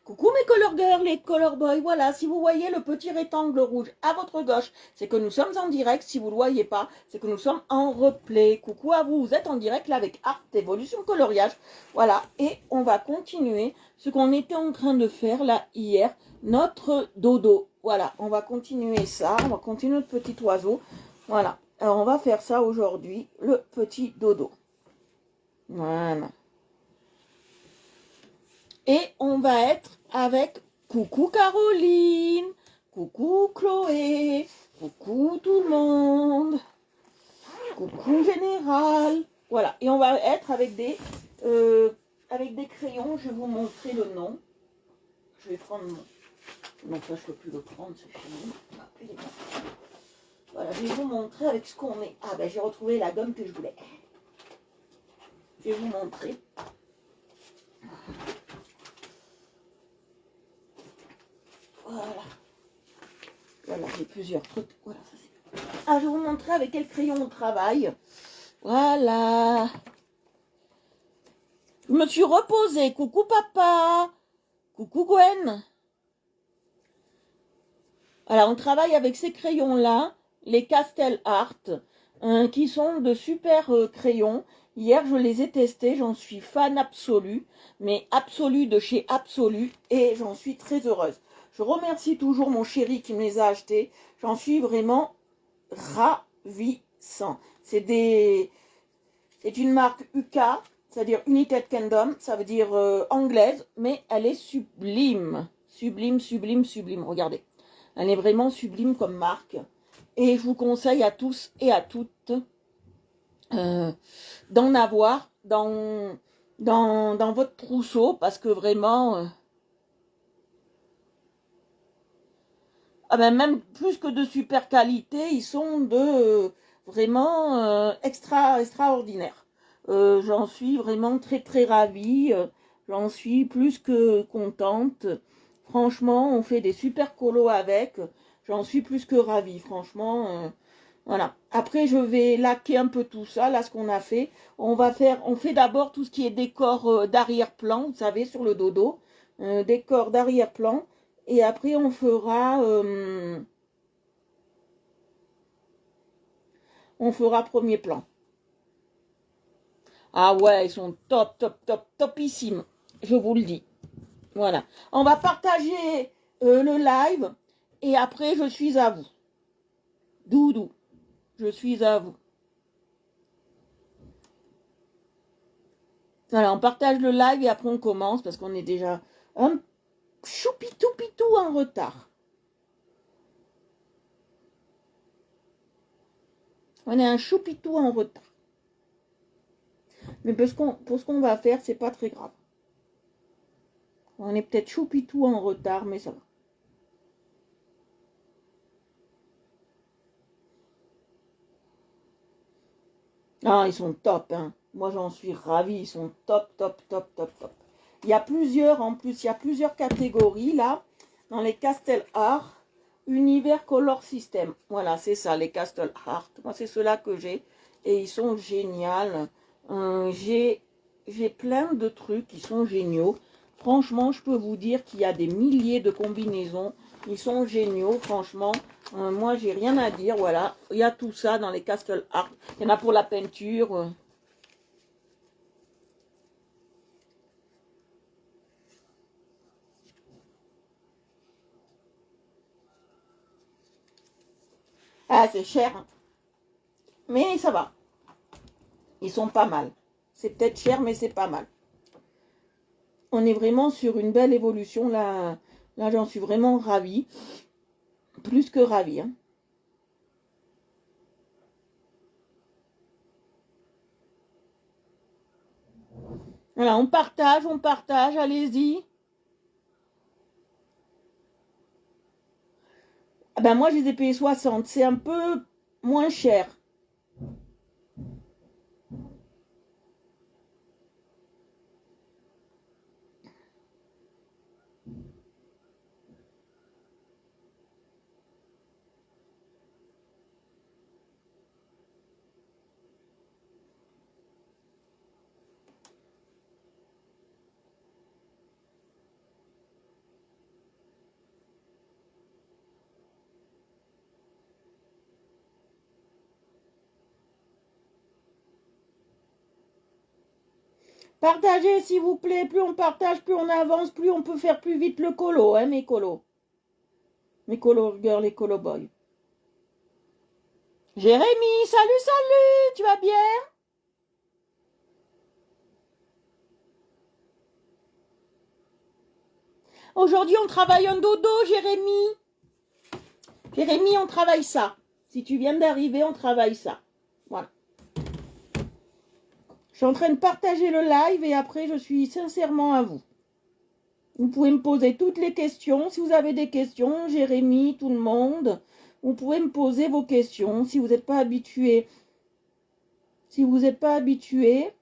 Coucou mes color girls et color boys, voilà, si vous voyez le petit rectangle rouge à votre gauche, c'est que nous sommes en direct, si vous ne le voyez pas, c'est que nous sommes en replay. Coucou à vous, vous êtes en direct là avec Art Evolution Coloriage, voilà, et on va continuer ce qu'on était en train de faire là hier, notre dodo, voilà, on va continuer ça, on va continuer notre petit oiseau, voilà, alors on va faire ça aujourd'hui, le petit dodo, voilà. Et on va être avec coucou Caroline, coucou Chloé, coucou tout le monde, coucou Général. Voilà, et on va être avec des crayons. Je vais vous montrer le nom. Je vais prendre mon... Non, ça je ne peux plus le prendre, c'est fini. Ah, il est bon. Voilà, je vais vous montrer avec ce qu'on est. Ah ben j'ai retrouvé la gomme que je voulais. Je vais vous montrer. Voilà. Voilà, j'ai plusieurs trucs. Voilà, ça c'est. Ah, je vais vous montrer avec quel crayon on travaille. Voilà. Je me suis reposée. Coucou papa. Coucou Gwen. Voilà, on travaille avec ces crayons-là, les Castel Art, qui sont de super crayons. Hier, je les ai testés. J'en suis fan absolue. Mais absolue de chez Absolu. Et j'en suis très heureuse. Je remercie toujours mon chéri qui me les a achetés. J'en suis vraiment ravissant. C'est une marque UK, c'est-à-dire United Kingdom, ça veut dire anglaise, mais elle est sublime. Sublime, sublime, sublime. Regardez. Elle est vraiment sublime comme marque. Et je vous conseille à tous et à toutes d'en avoir dans votre trousseau parce que vraiment... ah ben même plus que de super qualité, ils sont de vraiment extraordinaires. J'en suis vraiment très très ravie. J'en suis plus que contente. Franchement, on fait des super colos avec. J'en suis plus que ravie. Franchement, voilà. Après, je vais laquer un peu tout ça. Là, ce qu'on a fait, on fait d'abord tout ce qui est décor d'arrière-plan, vous savez, sur le dodo, décor d'arrière-plan. Et après, on fera premier plan. Ah ouais, ils sont top, top, top, topissimes. Je vous le dis. Voilà. On va partager le live. Et après, je suis à vous. Doudou, je suis à vous. Voilà, on partage le live et après on commence parce qu'on est déjà un choupitou-pitou en retard. On est un choupitou en retard. Mais pour ce qu'on va faire, c'est pas très grave. On est peut-être choupitou en retard, mais ça va. Ah, ils sont top, hein. Moi, j'en suis ravie. Ils sont top, top, top, top, top. Il y a plusieurs, en plus, il y a plusieurs catégories, là, dans les Castel Art, Univers Color System. Voilà, c'est ça, les Castel Art. Moi, c'est ceux-là que j'ai. Et ils sont géniaux. J'ai plein de trucs qui sont géniaux. Franchement, je peux vous dire qu'il y a des milliers de combinaisons. Ils sont géniaux, franchement. Moi, j'ai rien à dire, voilà. Il y a tout ça dans les Castle Art. Il y en a pour la peinture. Ah, c'est cher, hein. Mais ça va. Ils sont pas mal. C'est peut-être cher, mais c'est pas mal. On est vraiment sur une belle évolution. Là j'en suis vraiment ravie. Plus que ravie, hein. Voilà, on partage, allez-y. Ah ben moi, je les ai payés 60. C'est un peu moins cher. Partagez, s'il vous plaît. Plus on partage, plus on avance, plus on peut faire plus vite le colo, hein, mes colos. Mes colo girls et colo boys. Jérémy, salut, salut, tu vas bien? Aujourd'hui, on travaille un dodo, Jérémy. Jérémy, on travaille ça. Si tu viens d'arriver, on travaille ça. Voilà. Je suis en train de partager le live et après, je suis sincèrement à vous. Vous pouvez me poser toutes les questions. Si vous avez des questions, Jérémy, tout le monde, vous pouvez me poser vos questions. Si vous n'êtes pas habitué, si vous n'êtes pas habitué,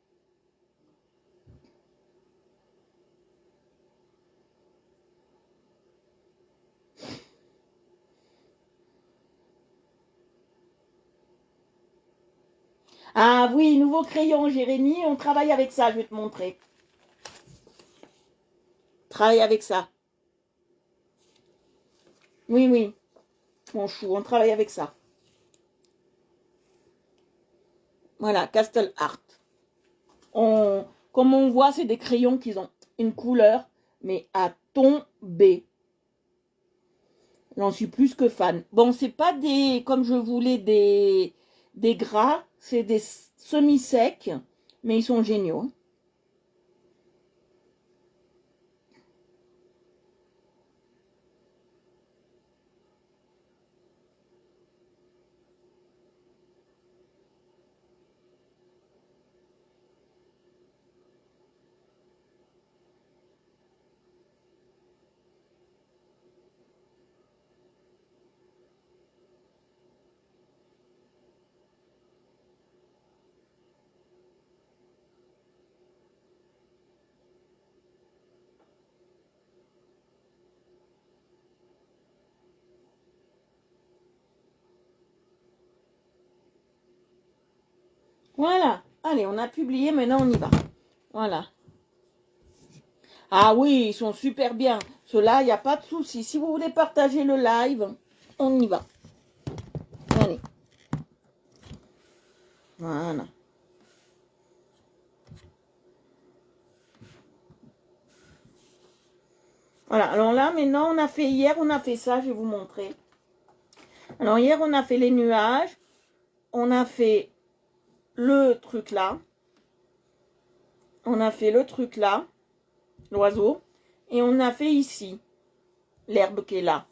ah oui, nouveau crayon, Jérémy, on travaille avec ça, je vais te montrer. Travaille avec ça. Oui, oui, mon chou, on travaille avec ça. Voilà, Castle Art. Comme on voit, c'est des crayons qui ont une couleur, mais à tomber. J'en suis plus que fan. Bon, c'est pas des, comme je voulais, des gras, c'est des semi-secs, mais ils sont géniaux. Voilà. Allez, on a publié, maintenant on y va. Voilà. Ah oui, ils sont super bien. Ceux-là, il n'y a pas de souci. Si vous voulez partager le live, on y va. Allez. Voilà. Voilà. Alors là, maintenant, hier, on a fait ça. Je vais vous montrer. Alors hier, on a fait les nuages. On a fait le truc là. On a fait le truc là. L'oiseau. Et on a fait ici. L'herbe qui est là.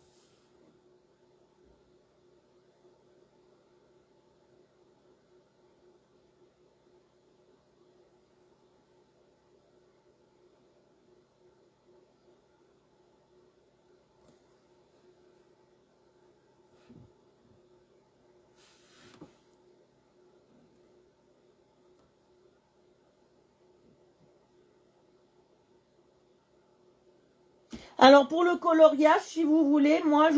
Alors pour le coloriage, si vous voulez, moi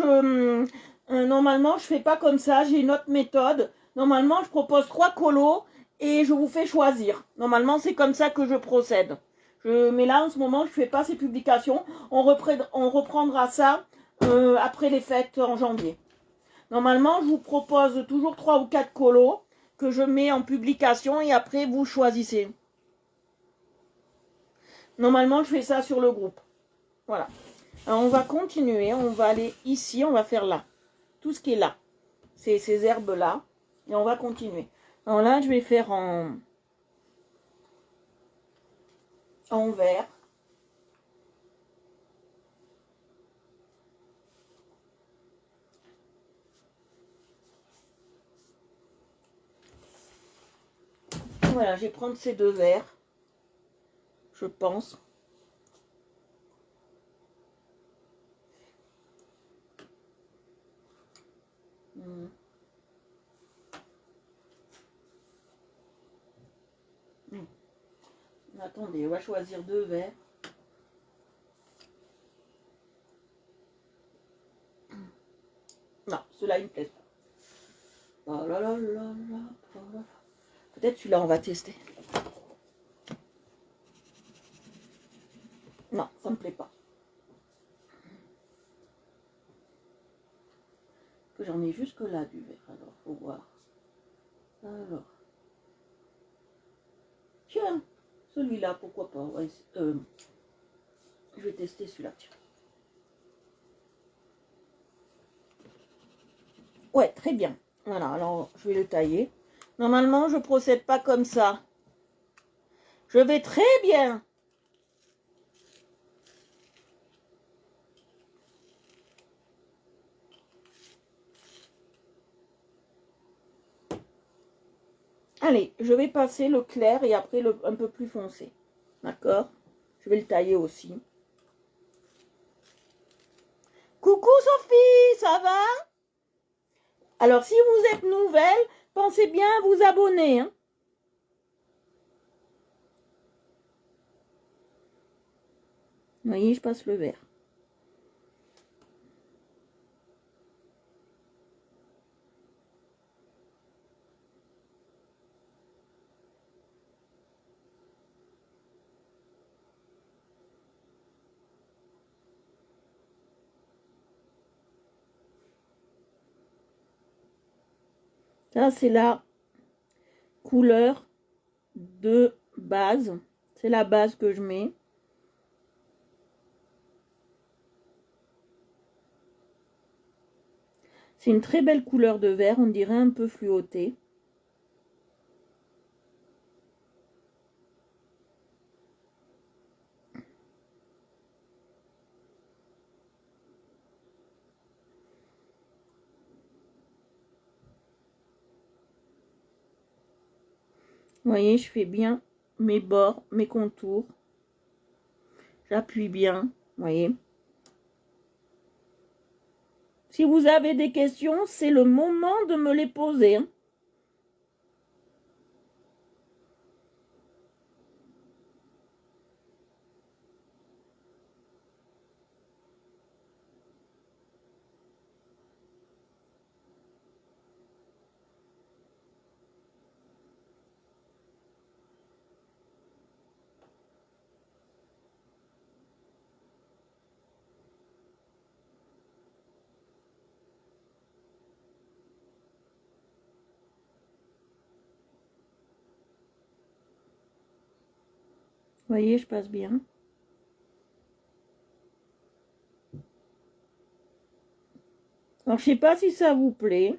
normalement je fais pas comme ça, j'ai une autre méthode. Normalement je propose 3 colos et je vous fais choisir. Normalement c'est comme ça que je procède. Mais là en ce moment je fais pas ces publications. On reprendra ça après les fêtes en janvier. Normalement je vous propose toujours 3 ou 4 colos que je mets en publication et après vous choisissez. Normalement je fais ça sur le groupe. Voilà. Alors, on va continuer, on va aller ici, on va faire là. Tout ce qui est là. C'est ces herbes-là. Et on va continuer. Alors là, je vais faire en vert. Voilà, je vais prendre ces 2 verts. Je pense. Attendez, on va choisir 2 verts. Non, ceux-là, ils me plaisent pas. Oh là là là là, oh là là. Peut-être celui-là, on va tester. Non, ça me plaît pas. Que j'en ai jusque là du vert, alors faut voir. Alors. Tiens, Celui-là, pourquoi pas. Ouais, je vais tester celui-là. Ouais, très bien. Voilà, alors je vais le tailler. Normalement, je procède pas comme ça. Je vais très bien. Allez, je vais passer le clair et après le un peu plus foncé. D'accord? Je vais le tailler aussi. Coucou Sophie, ça va? Alors, si vous êtes nouvelle, pensez bien à vous abonner. Hein. Vous voyez, je passe le verre. Ça, c'est la couleur de base. C'est la base que je mets. C'est une très belle couleur de vert, on dirait un peu fluoté. Vous voyez, je fais bien mes bords, mes contours. J'appuie bien, vous voyez. Si vous avez des questions, c'est le moment de me les poser. Hein. Vous voyez, je passe bien. Alors, je ne sais pas si ça vous plaît.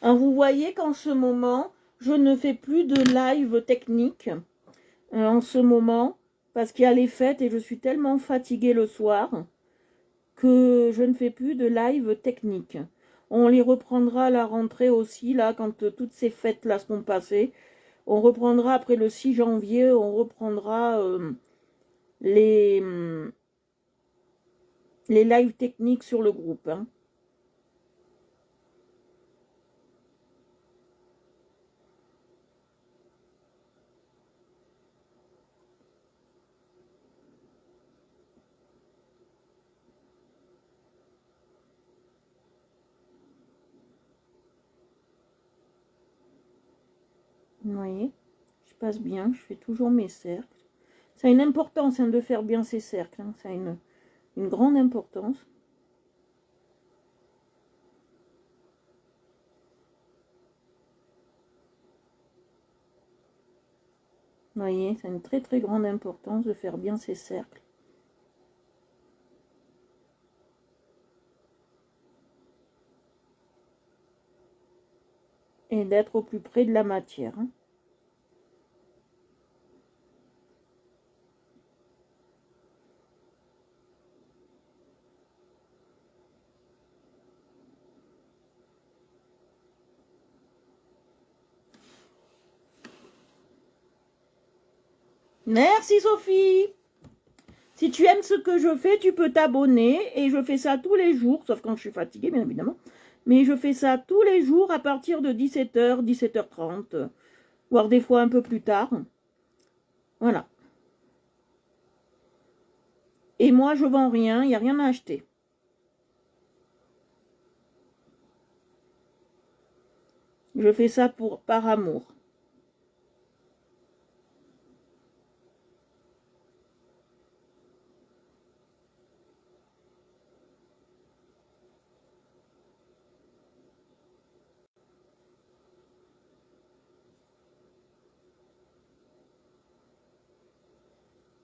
Alors, vous voyez qu'en ce moment, je ne fais plus de live technique. En ce moment, parce qu'il y a les fêtes et je suis tellement fatiguée le soir que je ne fais plus de live technique. On les reprendra à la rentrée aussi, là, quand toutes ces fêtes-là seront passées. On reprendra après le 6 janvier, on reprendra les lives techniques sur le groupe. Hein. Vous voyez, je passe bien, je fais toujours mes cercles. Ça a une importance hein, de faire bien ces cercles. Hein. Ça a une grande importance. Vous voyez, ça a une très très grande importance de faire bien ces cercles. Et d'être au plus près de la matière. Hein. Merci Sophie. Si tu aimes ce que je fais, tu peux t'abonner. Et je fais ça tous les jours, sauf quand je suis fatiguée, bien évidemment. Mais je fais ça tous les jours à partir de 17h, 17h30. Voire des fois un peu plus tard. Voilà. Et moi, je vends rien, il n'y a rien à acheter. Je fais ça par amour.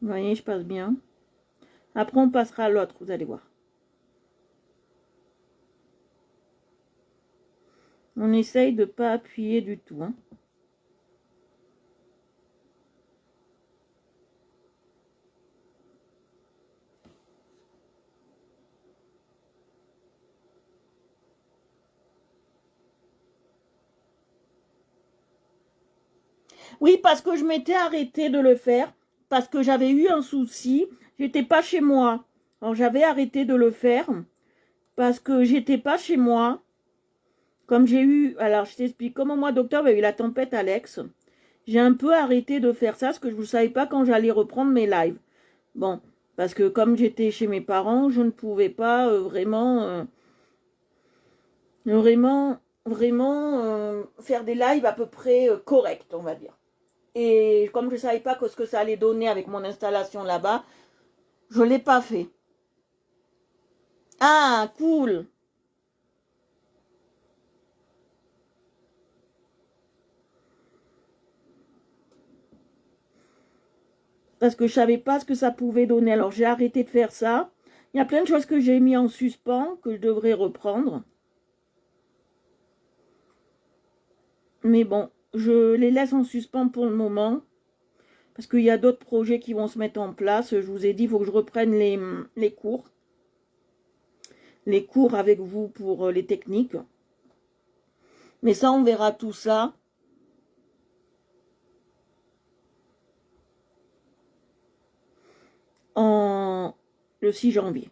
Vous voyez, je passe bien. Après, on passera à l'autre, vous allez voir. On essaye de ne pas appuyer du tout. Hein. Oui, parce que je m'étais arrêté de le faire, parce que j'avais eu un souci. J'étais pas chez moi. Alors j'avais arrêté de le faire, parce que j'étais pas chez moi. Comme j'ai eu, alors je t'explique, comme au mois d'octobre, il y a eu la tempête Alex. J'ai un peu arrêté de faire ça, parce que je ne savais pas quand j'allais reprendre mes lives. Bon, parce que comme j'étais chez mes parents, je ne pouvais pas vraiment faire des lives à peu près corrects, on va dire. Et comme je ne savais pas ce que ça allait donner avec mon installation là-bas, je ne l'ai pas fait. Ah, cool. Parce que je ne savais pas ce que ça pouvait donner. Alors j'ai arrêté de faire ça. Il y a plein de choses que j'ai mis en suspens, que je devrais reprendre. Mais bon, je les laisse en suspens pour le moment. Parce qu'il y a d'autres projets qui vont se mettre en place. Je vous ai dit, il faut que je reprenne les cours. Les cours avec vous pour les techniques. Mais ça, on verra tout ça le 6 janvier.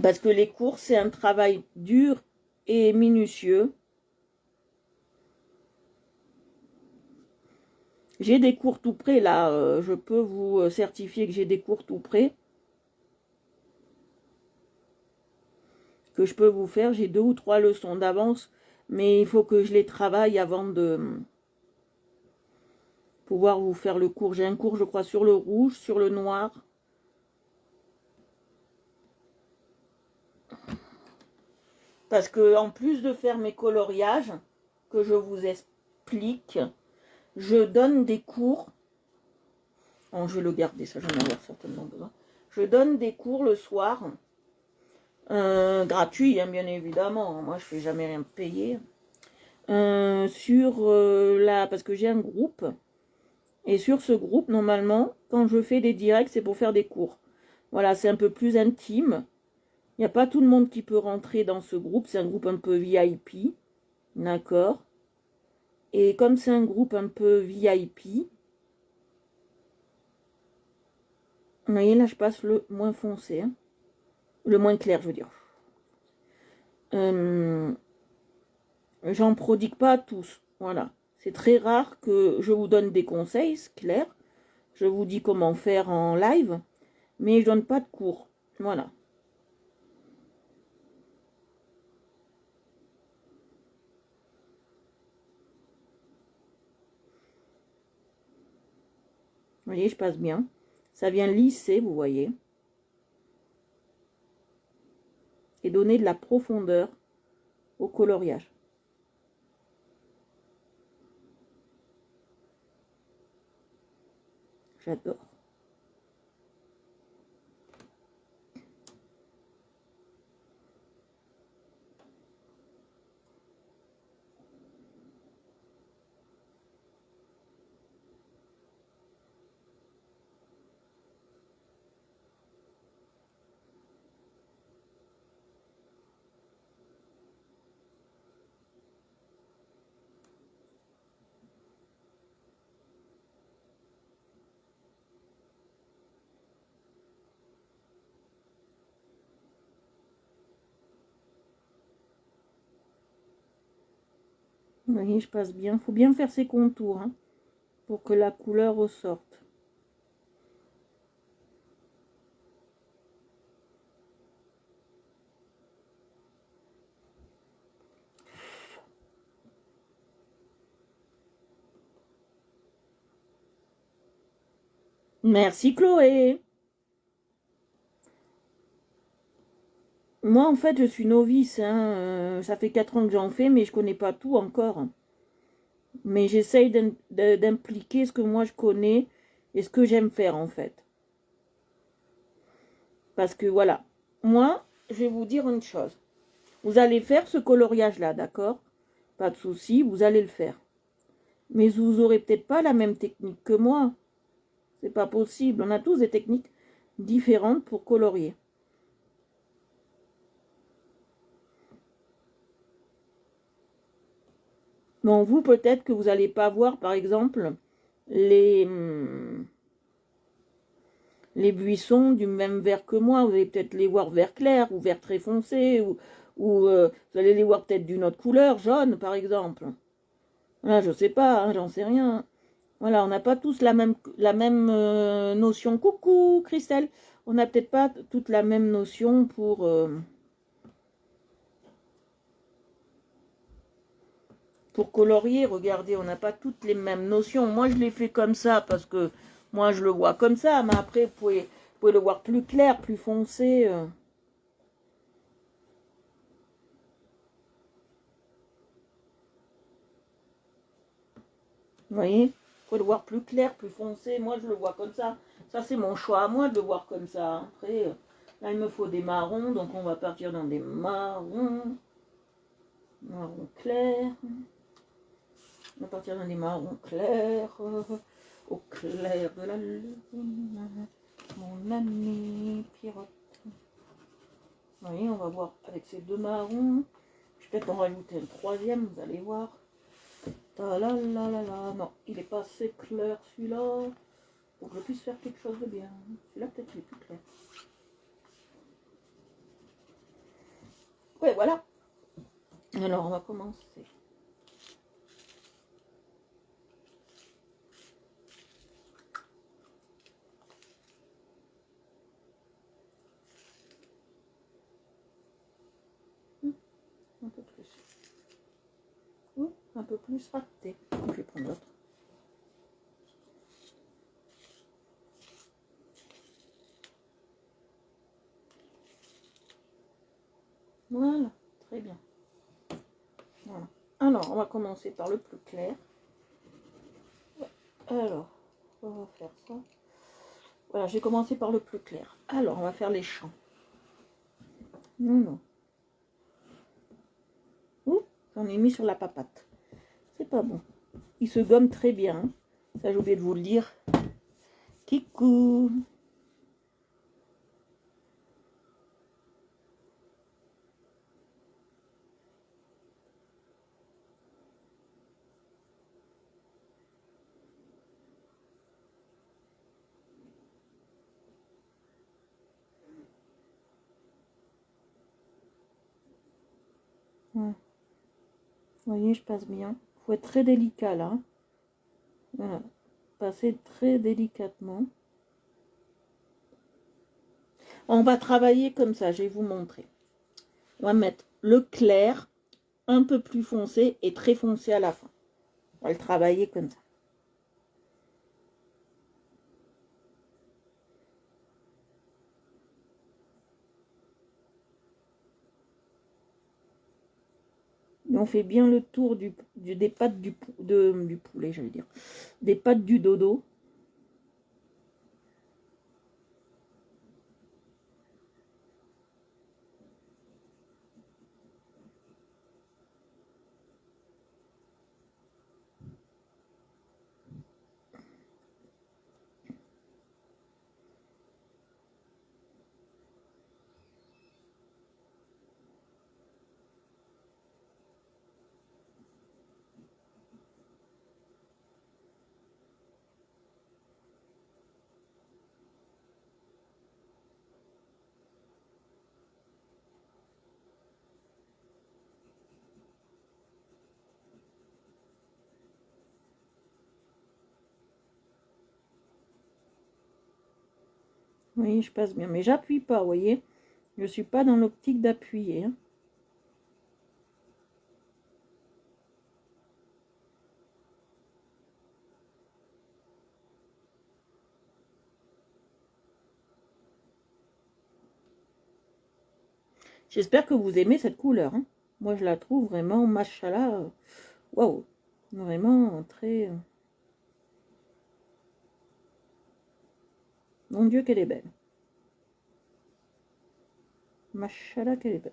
Parce que les cours, c'est un travail dur et minutieux. J'ai des cours tout près, là. Je peux vous certifier que j'ai des cours tout près. Que je peux vous faire. J'ai 2 ou 3 leçons d'avance. Mais il faut que je les travaille avant de pouvoir vous faire le cours. J'ai un cours, je crois, sur le rouge, sur le noir. Parce que en plus de faire mes coloriages, que je vous explique, je donne des cours. Bon, je vais le garder, ça j'en ai avoir certainement besoin. Je donne des cours le soir, gratuits, hein, bien évidemment. Moi, je fais jamais rien payer. Parce que j'ai un groupe. Et sur ce groupe, normalement, quand je fais des directs, c'est pour faire des cours. Voilà, c'est un peu plus intime. Il n'y a pas tout le monde qui peut rentrer dans ce groupe. C'est un groupe un peu VIP. D'accord. Et comme c'est un groupe un peu VIP, vous voyez, là, je passe le moins foncé. Hein. Le moins clair, je veux dire. J'en prodigue pas à tous. Voilà. C'est très rare que je vous donne des conseils, c'est clair. Je vous dis comment faire en live, mais je donne pas de cours. Voilà. Vous voyez, je passe bien. Ça vient lisser, vous voyez. Et donner de la profondeur au coloriage. J'adore. Vous voyez, je passe bien. Il faut bien faire ses contours hein, pour que la couleur ressorte. Merci Chloé. Moi, en fait, je suis novice. Hein. Ça fait 4 ans que j'en fais, mais je connais pas tout encore. Mais j'essaye d'impliquer ce que moi je connais et ce que j'aime faire, en fait. Parce que, voilà. Moi, je vais vous dire une chose. Vous allez faire ce coloriage-là, d'accord? Pas de souci, vous allez le faire. Mais vous aurez peut-être pas la même technique que moi. C'est pas possible. On a tous des techniques différentes pour colorier. Bon, vous, peut-être que vous n'allez pas voir, par exemple, les, les buissons du même vert que moi. Vous allez peut-être les voir vert clair ou vert très foncé, ou vous allez les voir peut-être d'une autre couleur, jaune, par exemple. Là, je sais pas, hein, j'en sais rien. Voilà, on n'a pas tous la même notion. Coucou, Christelle. On n'a peut-être pas toute la même notion pour colorier. Regardez, on n'a pas toutes les mêmes notions. Moi, je l'ai fait comme ça parce que moi, je le vois comme ça. Mais après, vous pouvez le voir plus clair, plus foncé. Vous voyez? Vous pouvez le voir plus clair, plus foncé. Moi, je le vois comme ça. Ça, c'est mon choix à moi de le voir comme ça. Après, là, il me faut des marrons. Donc, on va partir dans des marrons. Marron clair. On va partir dans des marrons clairs. Au clair de la lune. Mon ami Pierrot. Vous voyez, on va voir avec ces deux marrons. Je vais peut-être en rajouter un troisième, vous allez voir. Ta la la la la. Non, il n'est pas assez clair celui-là. Pour que je puisse faire quelque chose de bien. Celui-là, peut-être il est plus clair. Ouais, voilà. Alors, on va commencer. Un peu plus. Un peu plus raté. Je vais prendre l'autre. Voilà, très bien. Voilà. Alors, on va commencer par le plus clair. Alors, on va faire ça. Voilà, j'ai commencé par le plus clair. Alors, on va faire les champs. Non, non. Ouh, j'en ai mis sur la papate. C'est pas bon. Il se gomme très bien. Ça, j'ai oublié de vous le dire. Kikou. Ouais. Vous voyez, je passe bien. Il faut être très délicat là. Voilà. Passer très délicatement. On va travailler comme ça, je vais vous montrer. On va mettre le clair un peu plus foncé et très foncé à la fin. On va le travailler comme ça. Et on fait bien le tour des pattes du poulet, j'allais dire. Des pattes du dodo. Oui, je passe bien. Mais j'appuie pas, vous voyez. Je ne suis pas dans l'optique d'appuyer. Hein. J'espère que vous aimez cette couleur. Hein. Moi, je la trouve vraiment, machallah, waouh, vraiment très... Mon Dieu, qu'elle est belle. Machallah, qu'elle est belle.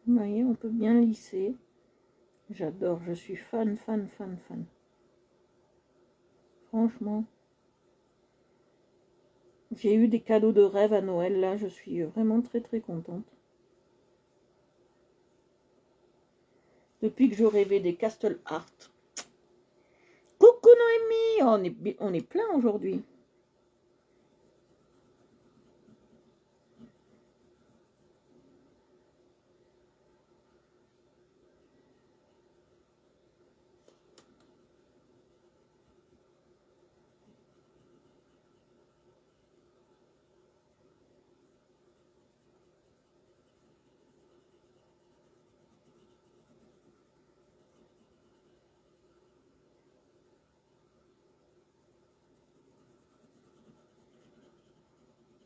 Vous voyez, on peut bien lisser. J'adore, je suis fan, fan, fan, fan. Franchement. J'ai eu des cadeaux de rêve à Noël, là, je suis vraiment très, très contente. Depuis que je rêvais des Castle Art. Coucou Noémie, on est plein aujourd'hui.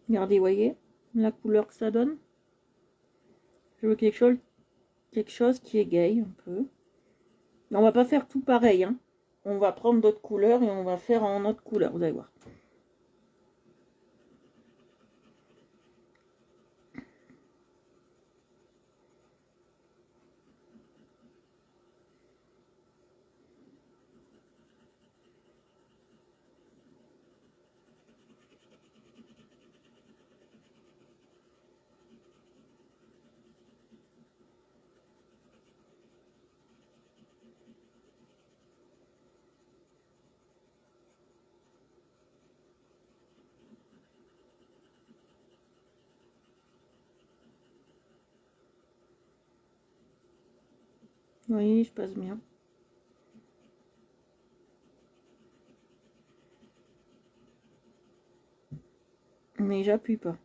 Regardez, voyez la couleur que ça donne. Je veux quelque chose qui égaye un peu. On va pas faire tout pareil. Hein. On va prendre d'autres couleurs et on va faire en autre couleur, vous allez voir. Oui, je passe bien. Mais j'appuie pas.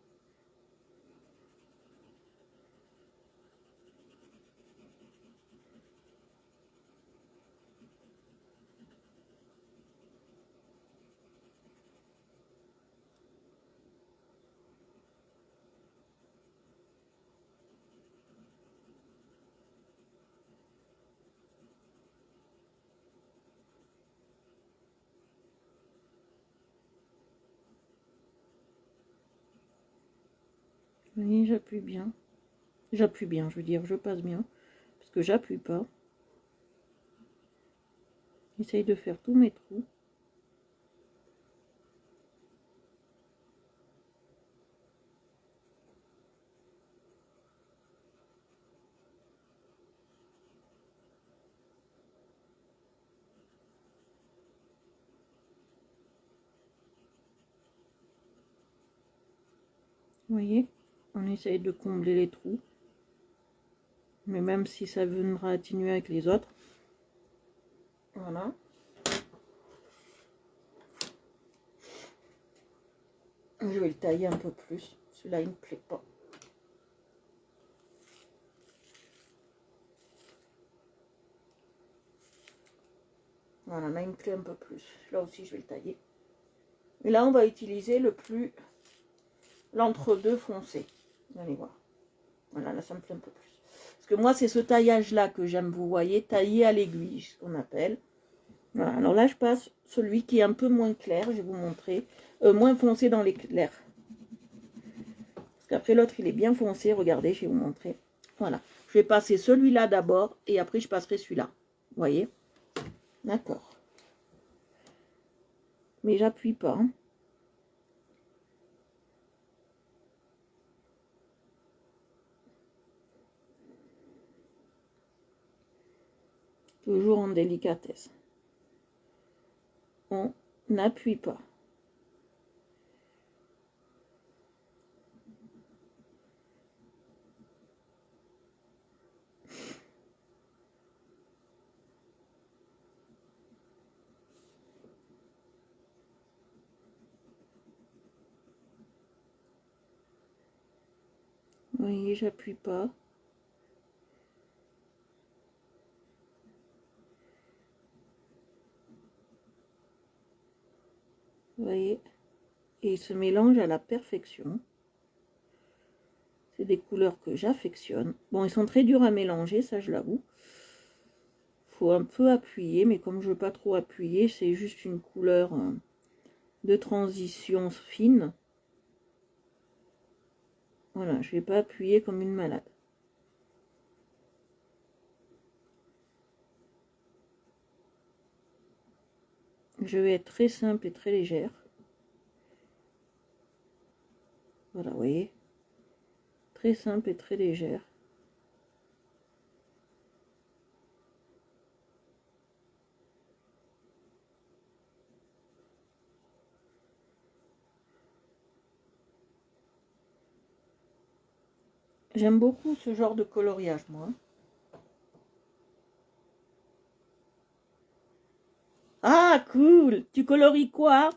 Oui, j'appuie bien. J'appuie bien, je veux dire, je passe bien. Parce que j'appuie pas. J'essaye de faire tous mes trous. Vous voyez, on essaye de combler les trous. Mais même si ça viendra atténuer avec les autres. Voilà. Je vais le tailler un peu plus. Celui-là, il ne me plaît pas. Voilà, là, il me plaît un peu plus. Là aussi, je vais le tailler. Et là, on va utiliser l'entre-deux foncé. Vous allez voir. Voilà, là, ça me plaît un peu plus. Parce que moi, c'est ce taillage-là que j'aime, vous voyez, tailler à l'aiguille, ce qu'on appelle. Voilà, alors là, je passe celui qui est un peu moins clair, je vais vous montrer. Moins foncé dans l'éclair. Parce qu'après l'autre, il est bien foncé. Regardez, je vais vous montrer. Voilà. Je vais passer celui-là d'abord et après, je passerai celui-là. Vous voyez? D'accord. Mais j'appuie pas. Hein. Toujours en délicatesse. On n'appuie pas. Vous voyez, j'appuie pas. Vous voyez? Et il se mélange à la perfection. C'est des couleurs que j'affectionne. Bon, ils sont très durs à mélanger, ça je l'avoue. Faut un peu appuyer, mais comme je veux pas trop appuyer, c'est juste une couleur de transition fine. Voilà, je vais pas appuyer comme une malade. Je vais être très simple et très légère. Voilà, vous voyez. Très simple et très légère. J'aime beaucoup ce genre de coloriage, moi. Ah, cool! Tu colories quoi?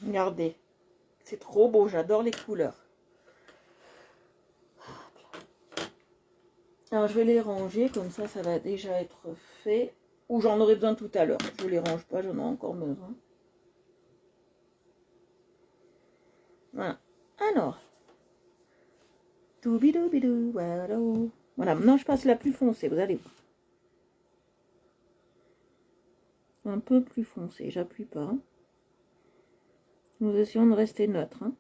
Regardez. C'est trop beau, j'adore les couleurs. Alors je vais les ranger, comme ça va déjà être fait. Ou j'en aurai besoin tout à l'heure. Je les range pas, j'en ai encore besoin. Voilà. Alors. Toubidou, voilà. Voilà, maintenant je passe la plus foncée, vous allez voir. Un peu plus foncée, j'appuie pas. Nous essayons de rester neutre. Hein.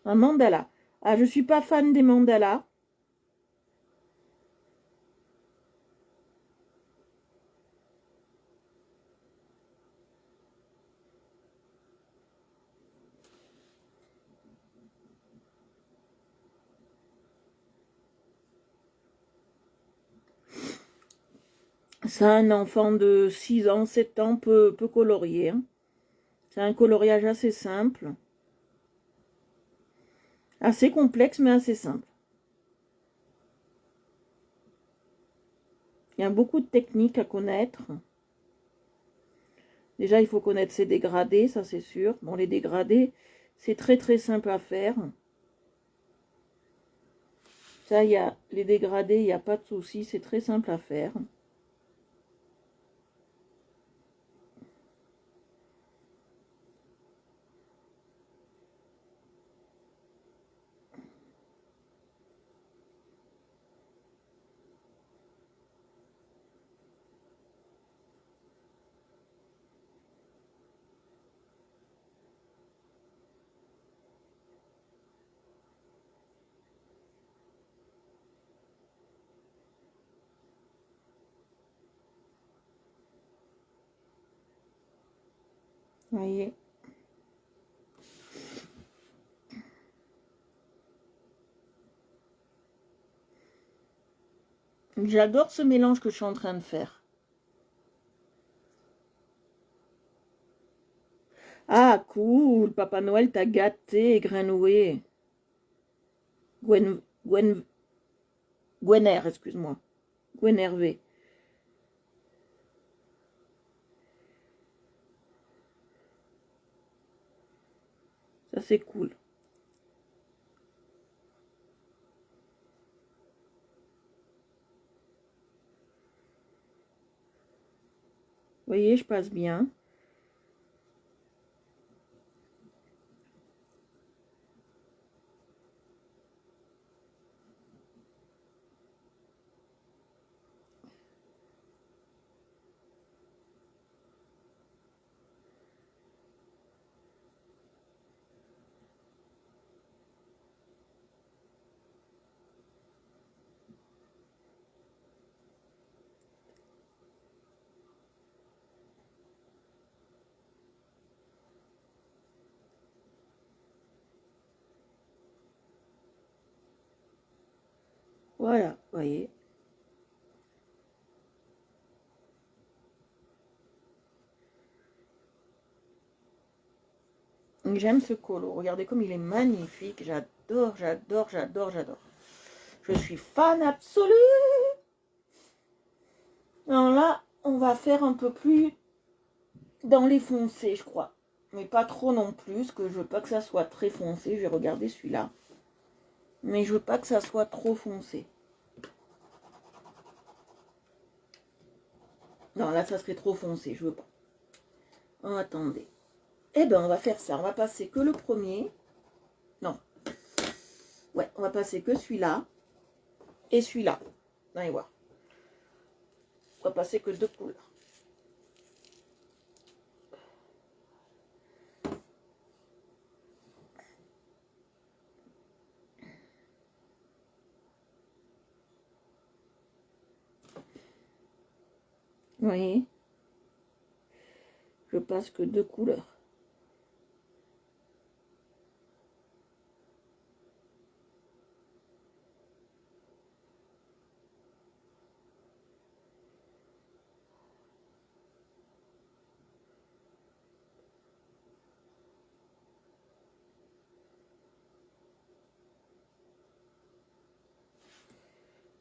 Un mandala. Ah, je suis pas fan des mandalas. Ça, un enfant de 6 ans, 7 ans peut colorier. Hein. C'est un coloriage assez simple. Assez complexe, mais assez simple. Il y a beaucoup de techniques à connaître. Déjà, il faut connaître ses dégradés, ça c'est sûr. Bon, les dégradés, c'est très très simple à faire. Ça, il y a les dégradés, il n'y a pas de souci, c'est très simple à faire. Vous voyez. J'adore ce mélange que je suis en train de faire. Ah, cool. Papa Noël t'a gâté, Grenouille. Gwener, excuse-moi. Gwenervé. Ça, c'est cool. Vous voyez, je passe bien. Voilà, vous voyez. J'aime ce colo. Regardez comme il est magnifique. J'adore, j'adore, j'adore, j'adore. Je suis fan absolue. Alors là, on va faire un peu plus dans les foncés, je crois. Mais pas trop non plus, parce que je veux pas que ça soit très foncé. Je vais regarder celui-là. Mais je veux pas que ça soit trop foncé. Non, là, ça serait trop foncé. Je veux pas. Oh, attendez. Eh ben, on va faire ça. On va passer que le premier. Non. Ouais, on va passer que celui-là. Et celui-là. Allez voir. On va passer que 2 couleurs. Vous voyez? Je passe que 2 couleurs.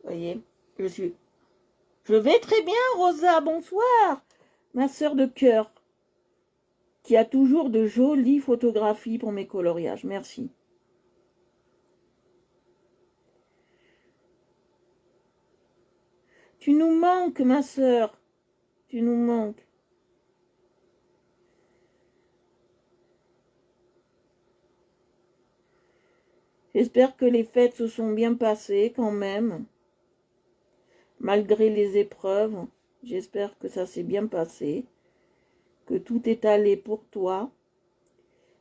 Vous voyez? Je vais très bien, Rosa. Bonsoir. Ma sœur de cœur. Qui a toujours de jolies photographies pour mes coloriages. Merci. Tu nous manques, ma sœur. Tu nous manques. J'espère que les fêtes se sont bien passées quand même. Malgré les épreuves. J'espère que ça s'est bien passé. Que tout est allé pour toi.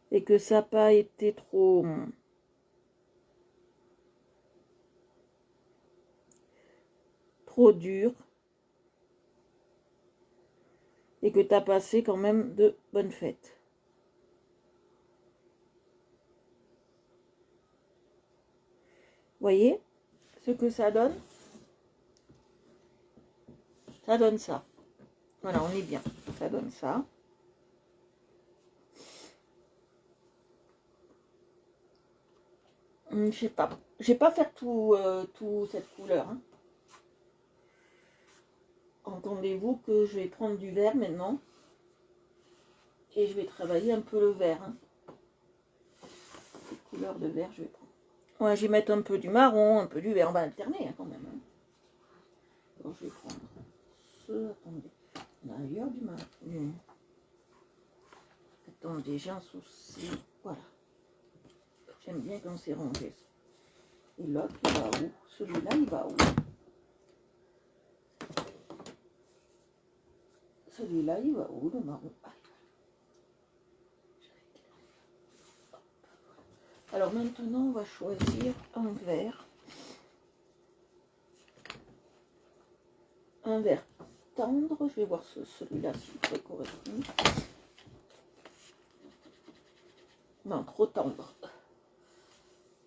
Et que ça n'a pas été trop dur. Et que tu as passé quand même de bonnes fêtes. Voyez ce que ça donne? Ça donne ça. Voilà, on est bien. Ça donne ça. Je sais pas. Je vais pas faire tout cette couleur. Hein. Entendez-vous que je vais prendre du vert maintenant. Et je vais travailler un peu le vert. Hein. Cette couleur de vert, je vais prendre. Ouais, je vais mettre un peu du marron, un peu du vert. On va alterner hein, quand même. Hein. Alors, je vais prendre ce. Attendez. On a ailleurs du marron. Attendez, j'ai un souci. Voilà. J'aime bien quand c'est rangé. Et l'autre, il va où? Celui-là, il va où? Celui-là, il va où, le marron? Alors maintenant, on va choisir un vert. Un vert tendre. Je vais voir celui-là s'il peut correspondre. Non, trop tendre.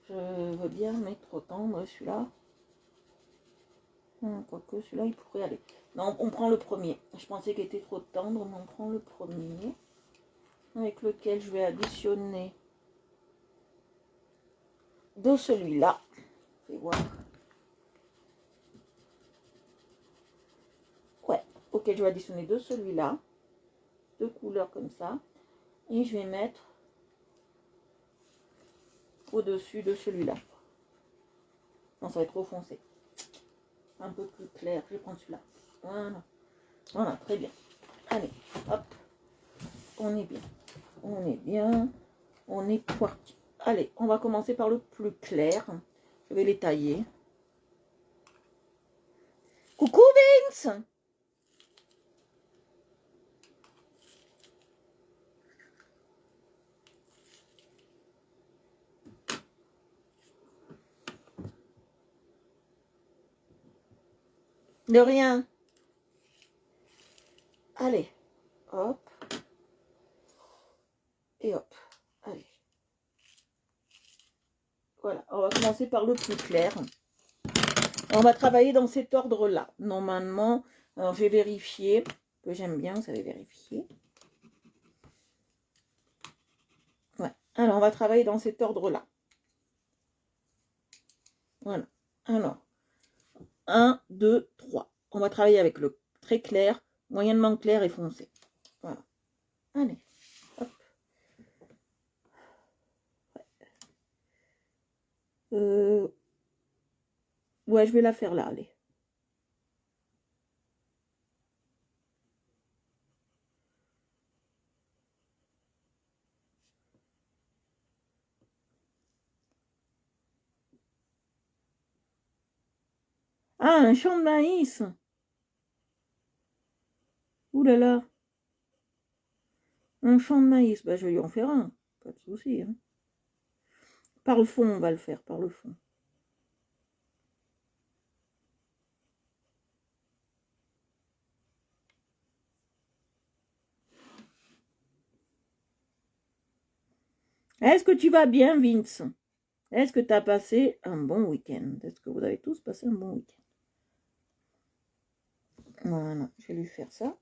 Je veux bien mettre trop tendre celui-là. Quoique celui-là, il pourrait aller. Non, on prend le premier. Je pensais qu'il était trop tendre, mais on prend le premier. Avec lequel je vais additionner de celui-là. Fais voir. Ouais, ok, je vais additionner de celui-là. Deux couleurs comme ça. Et je vais mettre au-dessus de celui-là. Non, ça va être trop foncé. Un peu plus clair. Je vais prendre celui-là. Voilà. Voilà, très bien. Allez, hop. On est bien. On est bien. On est parti. Allez, on va commencer par le plus clair. Je vais les tailler. Coucou Vince! De rien. Allez, hop. Et hop. Allez. Voilà, on va commencer par le plus clair. Et on va travailler dans cet ordre-là. Normalement, alors je vais vérifier, que j'aime bien, vous savez vérifier. Ouais. Alors, on va travailler dans cet ordre-là. Voilà. Alors, 1, 2, 3. On va travailler avec le très clair, moyennement clair et foncé. Voilà. Allez. Hop. Ouais, je vais la faire là, allez. Ah, un champ de maïs. Ouh là là. Un champ de maïs. Bah, je vais lui en faire un. Pas de souci. Hein. Par le fond, on va le faire, par le fond. Est-ce que tu vas bien, Vince? Est-ce que tu as passé un bon week-end? Est-ce que vous avez tous passé un bon week-end? Voilà, je vais lui faire ça.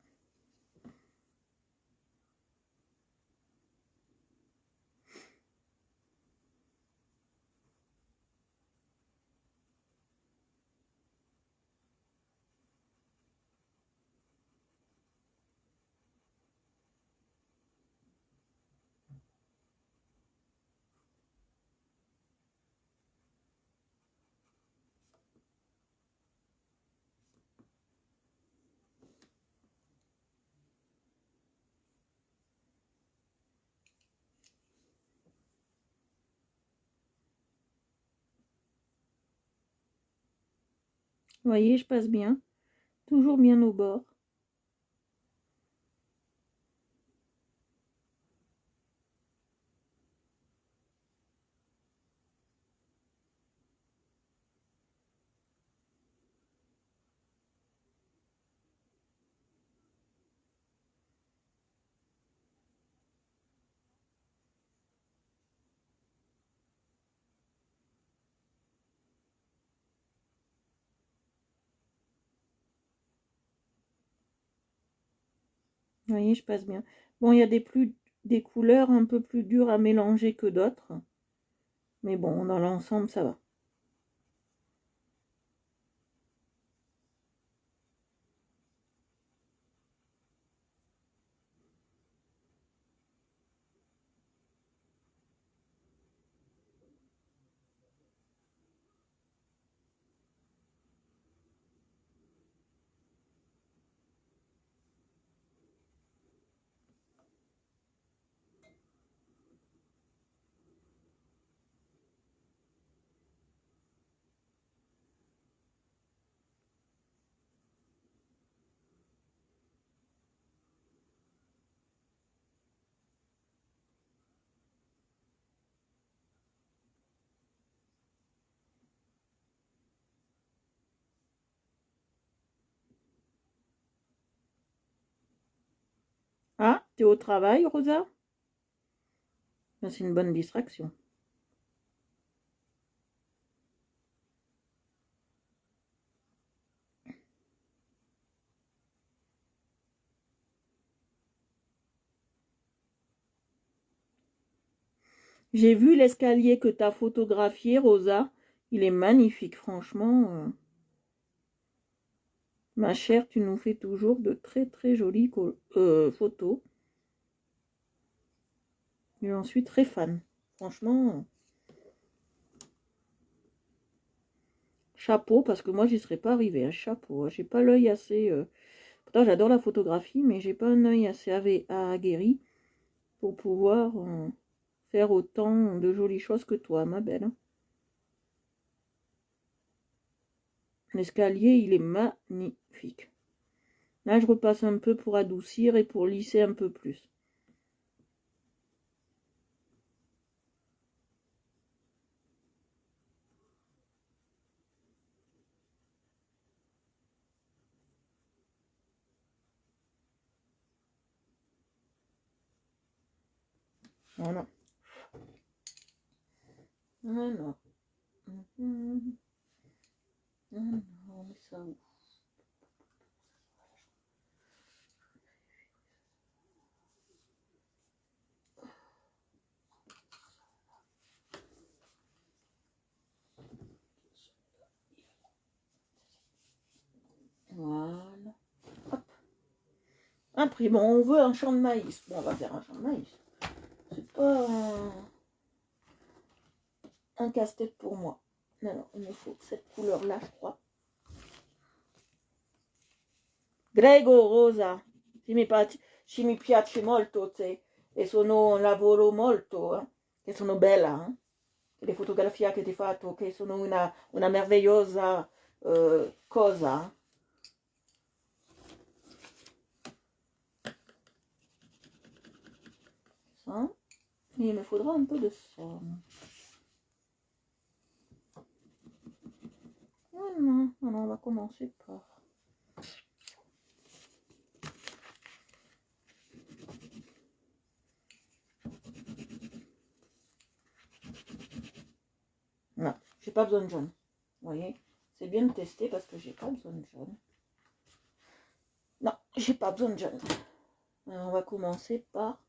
Vous voyez, je passe bien. Toujours bien au bord. Vous voyez, je passe bien. Bon, il y a des couleurs un peu plus dures à mélanger que d'autres. Mais bon, dans l'ensemble, ça va. Ah, tu es au travail, Rosa? C'est une bonne distraction. J'ai vu l'escalier que tu as photographié, Rosa. Il est magnifique, franchement. Ma chère, tu nous fais toujours de très très jolies photos. J'en suis très fan. Franchement, chapeau, parce que moi, j'y serais pas arrivée. Hein, chapeau. J'ai pas l'œil assez... Pourtant, j'adore la photographie, mais j'ai pas un œil assez aguerri pour pouvoir faire autant de jolies choses que toi, ma belle. L'escalier, il est magnifique. Là, je repasse un peu pour adoucir et pour lisser un peu plus. Voilà. Voilà. On met ça où? Voilà. Hop. Après, bon, on veut un champ de maïs. Bon, on va faire un champ de maïs. C'est pas un casse-tête pour moi. Non, non, il me faut cette couleur-là, je crois. Grego, Rosa, ci mi piace molto, e sono un lavoro molto, che sono bella, le fotografie che ti ho fatto, che sono una meravigliosa cosa. Ça. Il me faudra un peu de ça. Non, on va commencer par... Non, j'ai pas besoin de jaune. Vous voyez, c'est bien de tester parce que j'ai pas besoin de jaune. Non, j'ai pas besoin de jaune. Alors, on va commencer par...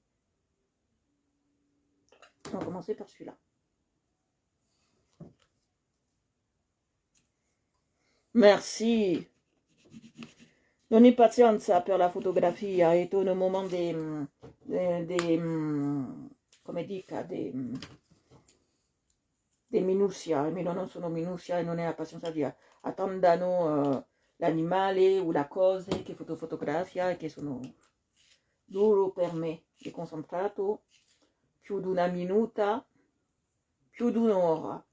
celui-là. Merci. Donnez pazienza per la fotografia, è un momento come dica, di minutia, e non sono minutia e non è la pazienza di attendano l'animale o la cosa che fotografia e che sono duro per me, è concentrato più di una minuta, più di un'ora,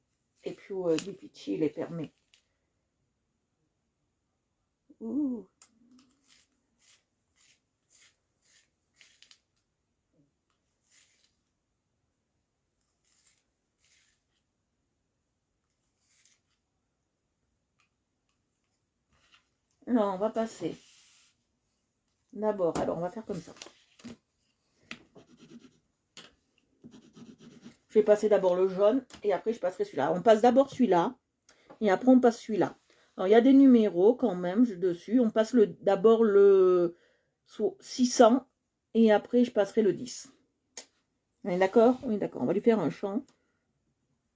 è più difficile per me. Non, on va passer. D'abord, alors on va faire comme ça. Je vais passer d'abord le jaune et après je passerai celui-là. On passe d'abord celui-là et après on passe celui-là. Alors il y a des numéros quand même dessus. On passe d'abord le 600 et après je passerai le 10. On est d'accord? Oui, d'accord. On va lui faire un champ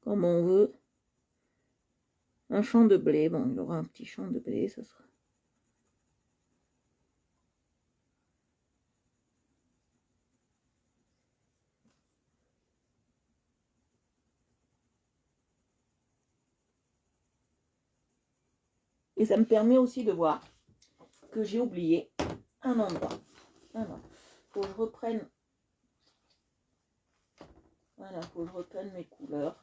comme on veut. Un champ de blé. Bon, il aura un petit champ de blé, ça sera. Et ça me permet aussi de voir que j'ai oublié un endroit. Alors, faut que je reprenne. Voilà, faut que je reprenne mes couleurs.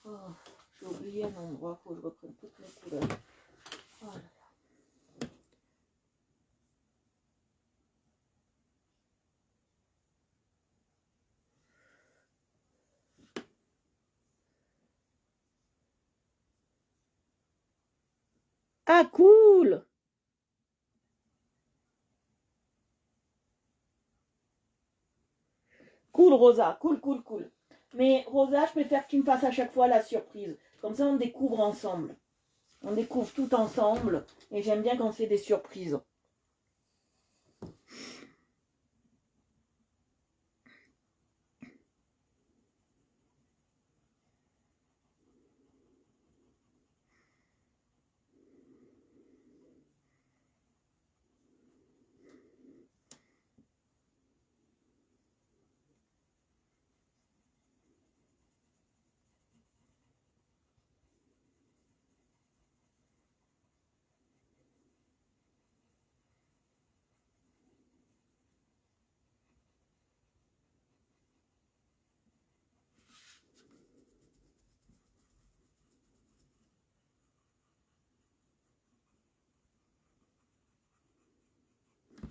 Oh, j'ai oublié un endroit, faut que je reprenne toutes mes couleurs. Oh là là. Ah, cool! Cool, Rosa, cool, cool, cool. Mais Rosa, je préfère que tu me fasses à chaque fois la surprise. Comme ça, on découvre ensemble. On découvre tout ensemble. Et j'aime bien quand c'est des surprises.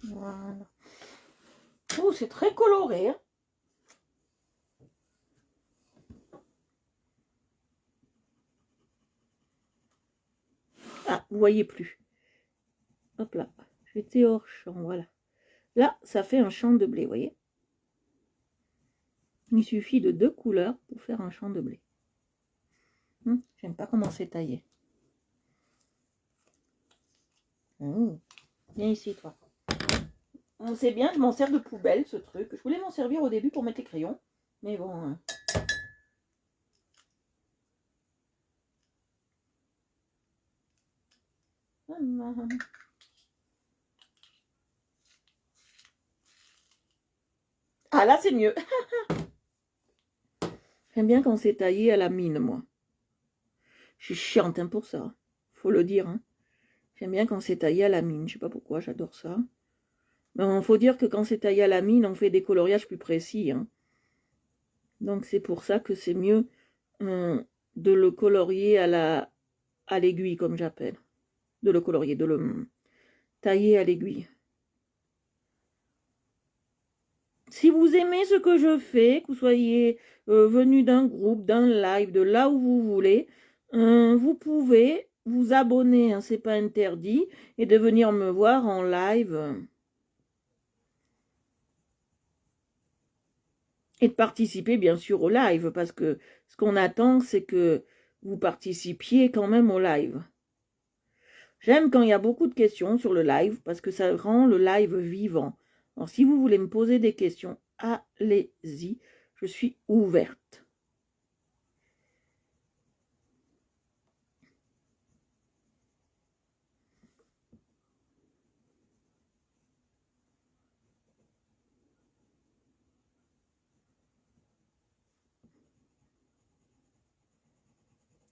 Voilà. Oh, c'est très coloré. Hein. Ah, vous voyez plus. Hop là. J'étais hors champ, voilà. Là, ça fait un champ de blé, vous voyez. Il suffit de 2 couleurs pour faire un champ de blé. J'aime pas comment c'est taillé. Viens ici, toi. C'est bien, je m'en sers de poubelle, ce truc. Je voulais m'en servir au début pour mettre les crayons. Mais bon... Ah, là, c'est mieux. J'aime bien quand c'est taillé à la mine, moi. Je suis chiante hein, pour ça. Faut le dire. Hein. J'aime bien quand c'est taillé à la mine. Je sais pas pourquoi, j'adore ça. Mais il faut dire que quand c'est taillé à la mine, on fait des coloriages plus précis. Hein. Donc c'est pour ça que c'est mieux de le colorier à l'aiguille, comme j'appelle. De le colorier, de le tailler à l'aiguille. Si vous aimez ce que je fais, que vous soyez venu d'un groupe, d'un live, de là où vous voulez, vous pouvez vous abonner, hein, c'est pas interdit, et de venir me voir en live. Et de participer bien sûr au live, parce que ce qu'on attend, c'est que vous participiez quand même au live. J'aime quand il y a beaucoup de questions sur le live, parce que ça rend le live vivant. Alors si vous voulez me poser des questions, allez-y, je suis ouverte.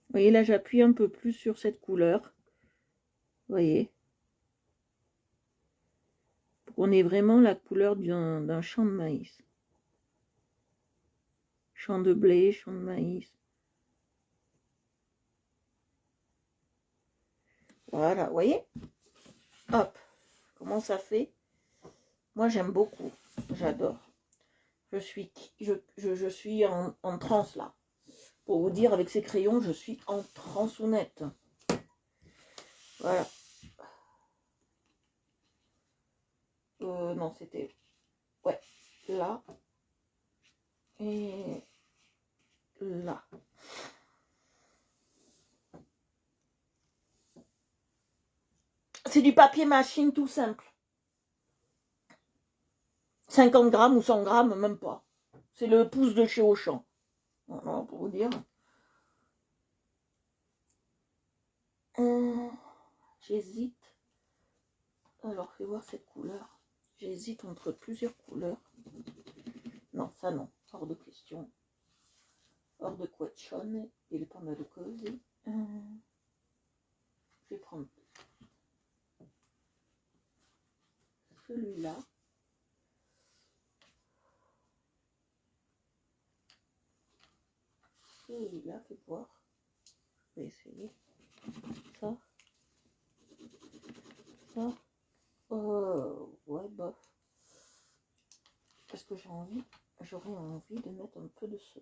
Vous voyez, là, j'appuie un peu plus sur cette couleur. Vous voyez. Pour qu'on ait vraiment la couleur d'un champ de maïs. Champ de blé, champ de maïs. Voilà, vous voyez. Hop. Comment ça fait? Moi, j'aime beaucoup. J'adore. Je suis en transe, là. Pour vous dire, avec ces crayons, je suis en transounette. Voilà. Non, c'était... Ouais, là. Et là. C'est du papier machine tout simple. 50 grammes ou 100 grammes, même pas. C'est le pouce de chez Auchan. Voilà, pour vous dire. J'hésite. Alors, fais voir cette couleur. J'hésite entre plusieurs couleurs. Non, ça non. Hors de question. Hors de question. Il est pas mal cosy. Je vais prendre celui-là. Celui-là, fais voir. Je vais essayer. Ça. Ça. Ouais, bof. Parce que j'aurais envie de mettre un peu de ce.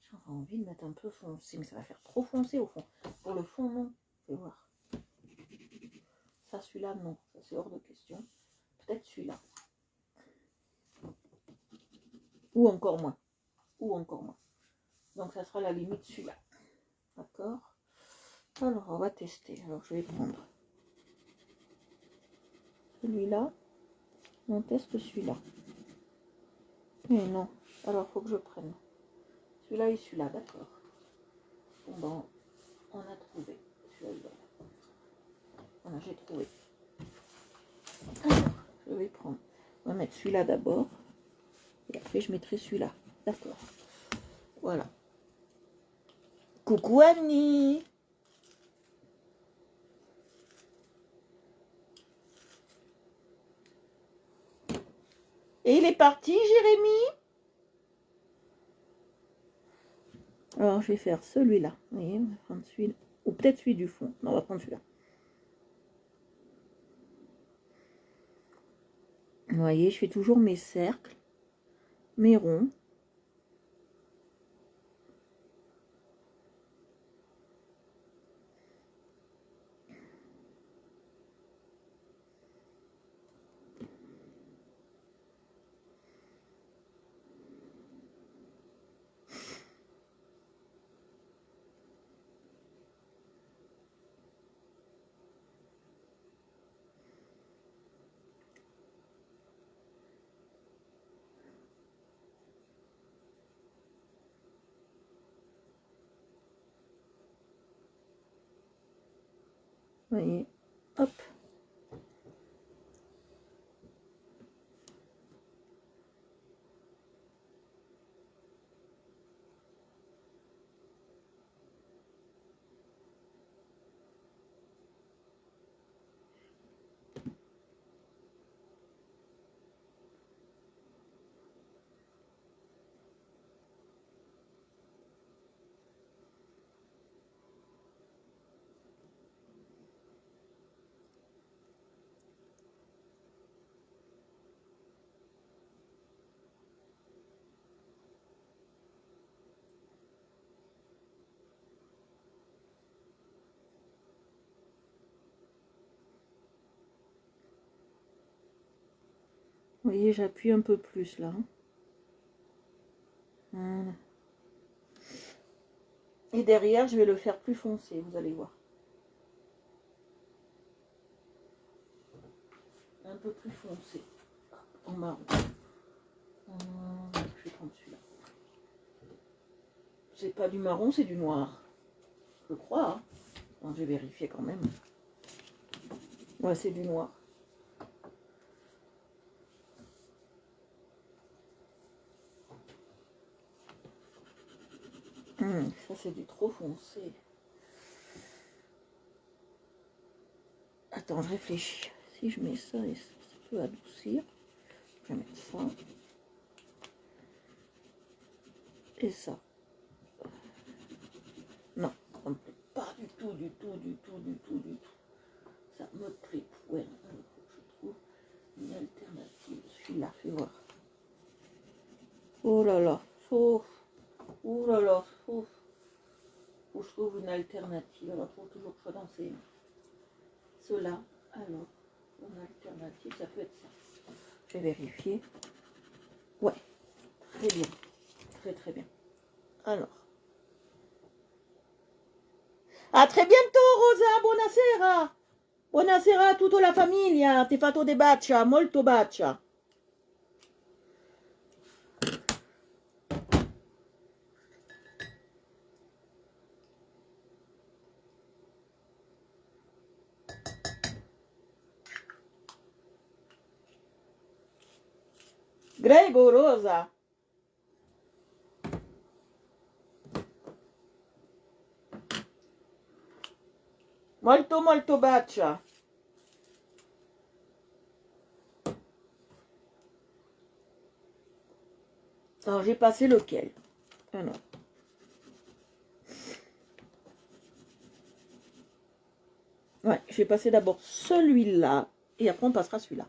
J'aurais envie de mettre un peu foncé, mais ça va faire trop foncé au fond. Pour le fond, non. Fais voir. Ça, celui-là, non. Ça, c'est hors de question. Peut-être celui-là. Ou encore moins. Ou encore moins. Donc, ça sera la limite celui-là. D'accord. Alors, on va tester. Alors, je vais prendre celui-là. On teste celui-là. Mais non. Alors, faut que je prenne celui-là et celui-là. D'accord. Bon, ben, on a trouvé. Celui-là. Voilà, j'ai trouvé. Alors, je vais prendre. On va mettre celui-là d'abord. Et après, je mettrai celui-là. D'accord. Voilà. Coucou Annie. Et il est parti, Jérémy? Alors, je vais faire celui-là. Vous voyez, on va prendre celui-là. Ou peut-être celui du fond. Non, on va prendre celui-là. Vous voyez, je fais toujours mes cercles, mes ronds. Vous voyez, hop. Vous voyez, j'appuie un peu plus là. Voilà. Et derrière, je vais le faire plus foncé, vous allez voir. Un peu plus foncé. En marron. Je vais prendre celui-là. C'est pas du marron, c'est du noir. Je crois. Hein. Bon, je vais vérifier quand même. Ouais, c'est du noir. Ça, c'est du trop foncé. Attends, je réfléchis. Si je mets ça, et ça peut adoucir. Je vais mettre ça. Et ça. Non, ça me plaît pas du tout, du tout, du tout, du tout, du tout. Ça me plaît. Ouais, alors, je trouve une alternative. Celui-là, fais voir. Oh là là, sauf. Oh là là, sauf. Faut que je trouve une alternative. Alors, il faut toujours que je sois dans ceux-là. Alors, une alternative, ça peut être ça. Je vais vérifier. Ouais, très bien. Très très bien. Alors. A très bientôt, Rosa. Buonasera. Buonasera a tutta la famiglia. Ti fatto dei bacia, molto bacia. Grego, Rosa. Molto molto bacia. Alors, j'ai passé lequel? Alors. Ouais, je vais passer d'abord celui-là. Et après, on passera celui-là.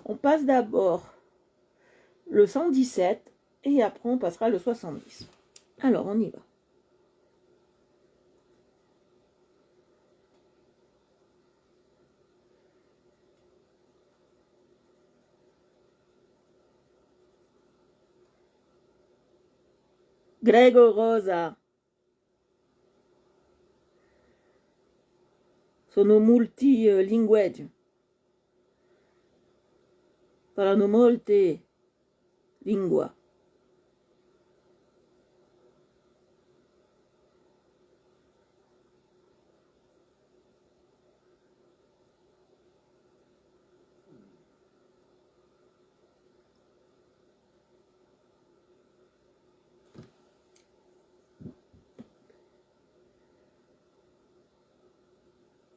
On passe d'abord le 117. Et après, on passera le 70. Alors, on y va. Grego, Rosa. Sono multilinguaggi. Parlano molte lingue.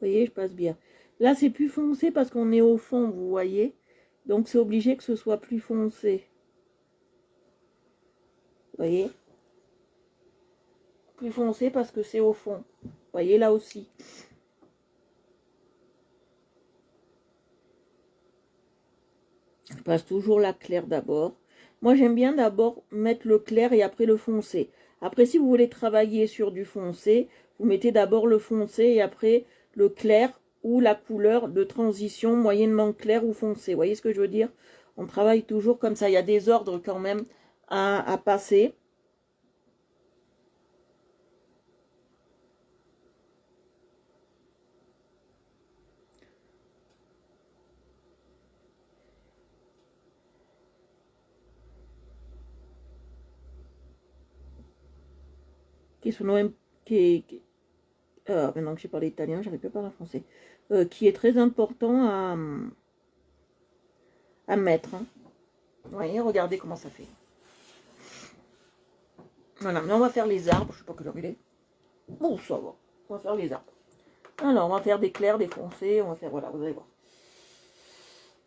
Vous voyez, je passe bien. Là, c'est plus foncé parce qu'on est au fond, vous voyez. Donc, c'est obligé que ce soit plus foncé. Vous voyez? Plus foncé parce que c'est au fond. Vous voyez, là aussi. Je passe toujours la claire d'abord. Moi, j'aime bien d'abord mettre le clair et après le foncé. Après, si vous voulez travailler sur du foncé, vous mettez d'abord le foncé et après le clair ou la couleur de transition moyennement clair ou foncé. Vous voyez ce que je veux dire? On travaille toujours comme ça. Il y a des ordres quand même à passer. Maintenant que j'ai parlé italien, j'arrive plus à parler français. Qui est très important à mettre. Hein. Vous voyez, regardez comment ça fait. Voilà, maintenant on va faire les arbres. Je sais pas quelle heure il est. Bon, ça va. On va faire les arbres. Alors, on va faire des clairs, des foncés. On va faire, voilà, vous allez voir.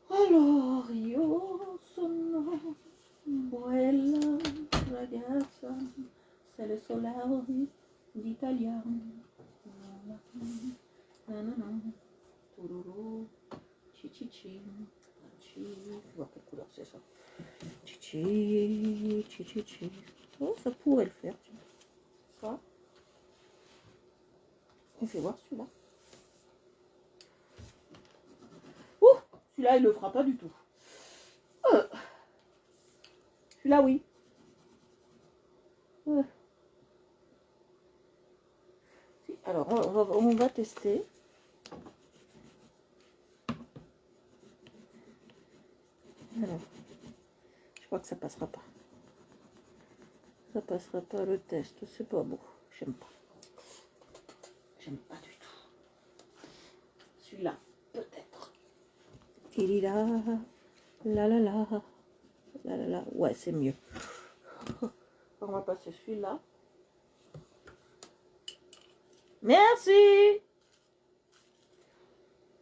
Alors, io sono bella ragazza, c'est le soleil d'Italia. Chichichi. Je vais voir quelle couleur c'est ça. Chichi, chichichi. Oh, ça pourrait le faire, tiens. Ça. On fait voir celui-là. Ouh, celui-là, il le fera pas du tout. Celui-là, oui. Alors, on va tester. Alors, je crois que ça passera pas. Ça passera pas le test. C'est pas beau. J'aime pas. J'aime pas du tout. Celui-là, peut-être. Il est là. La la la. La la la. Ouais, c'est mieux. On va passer celui-là. Merci.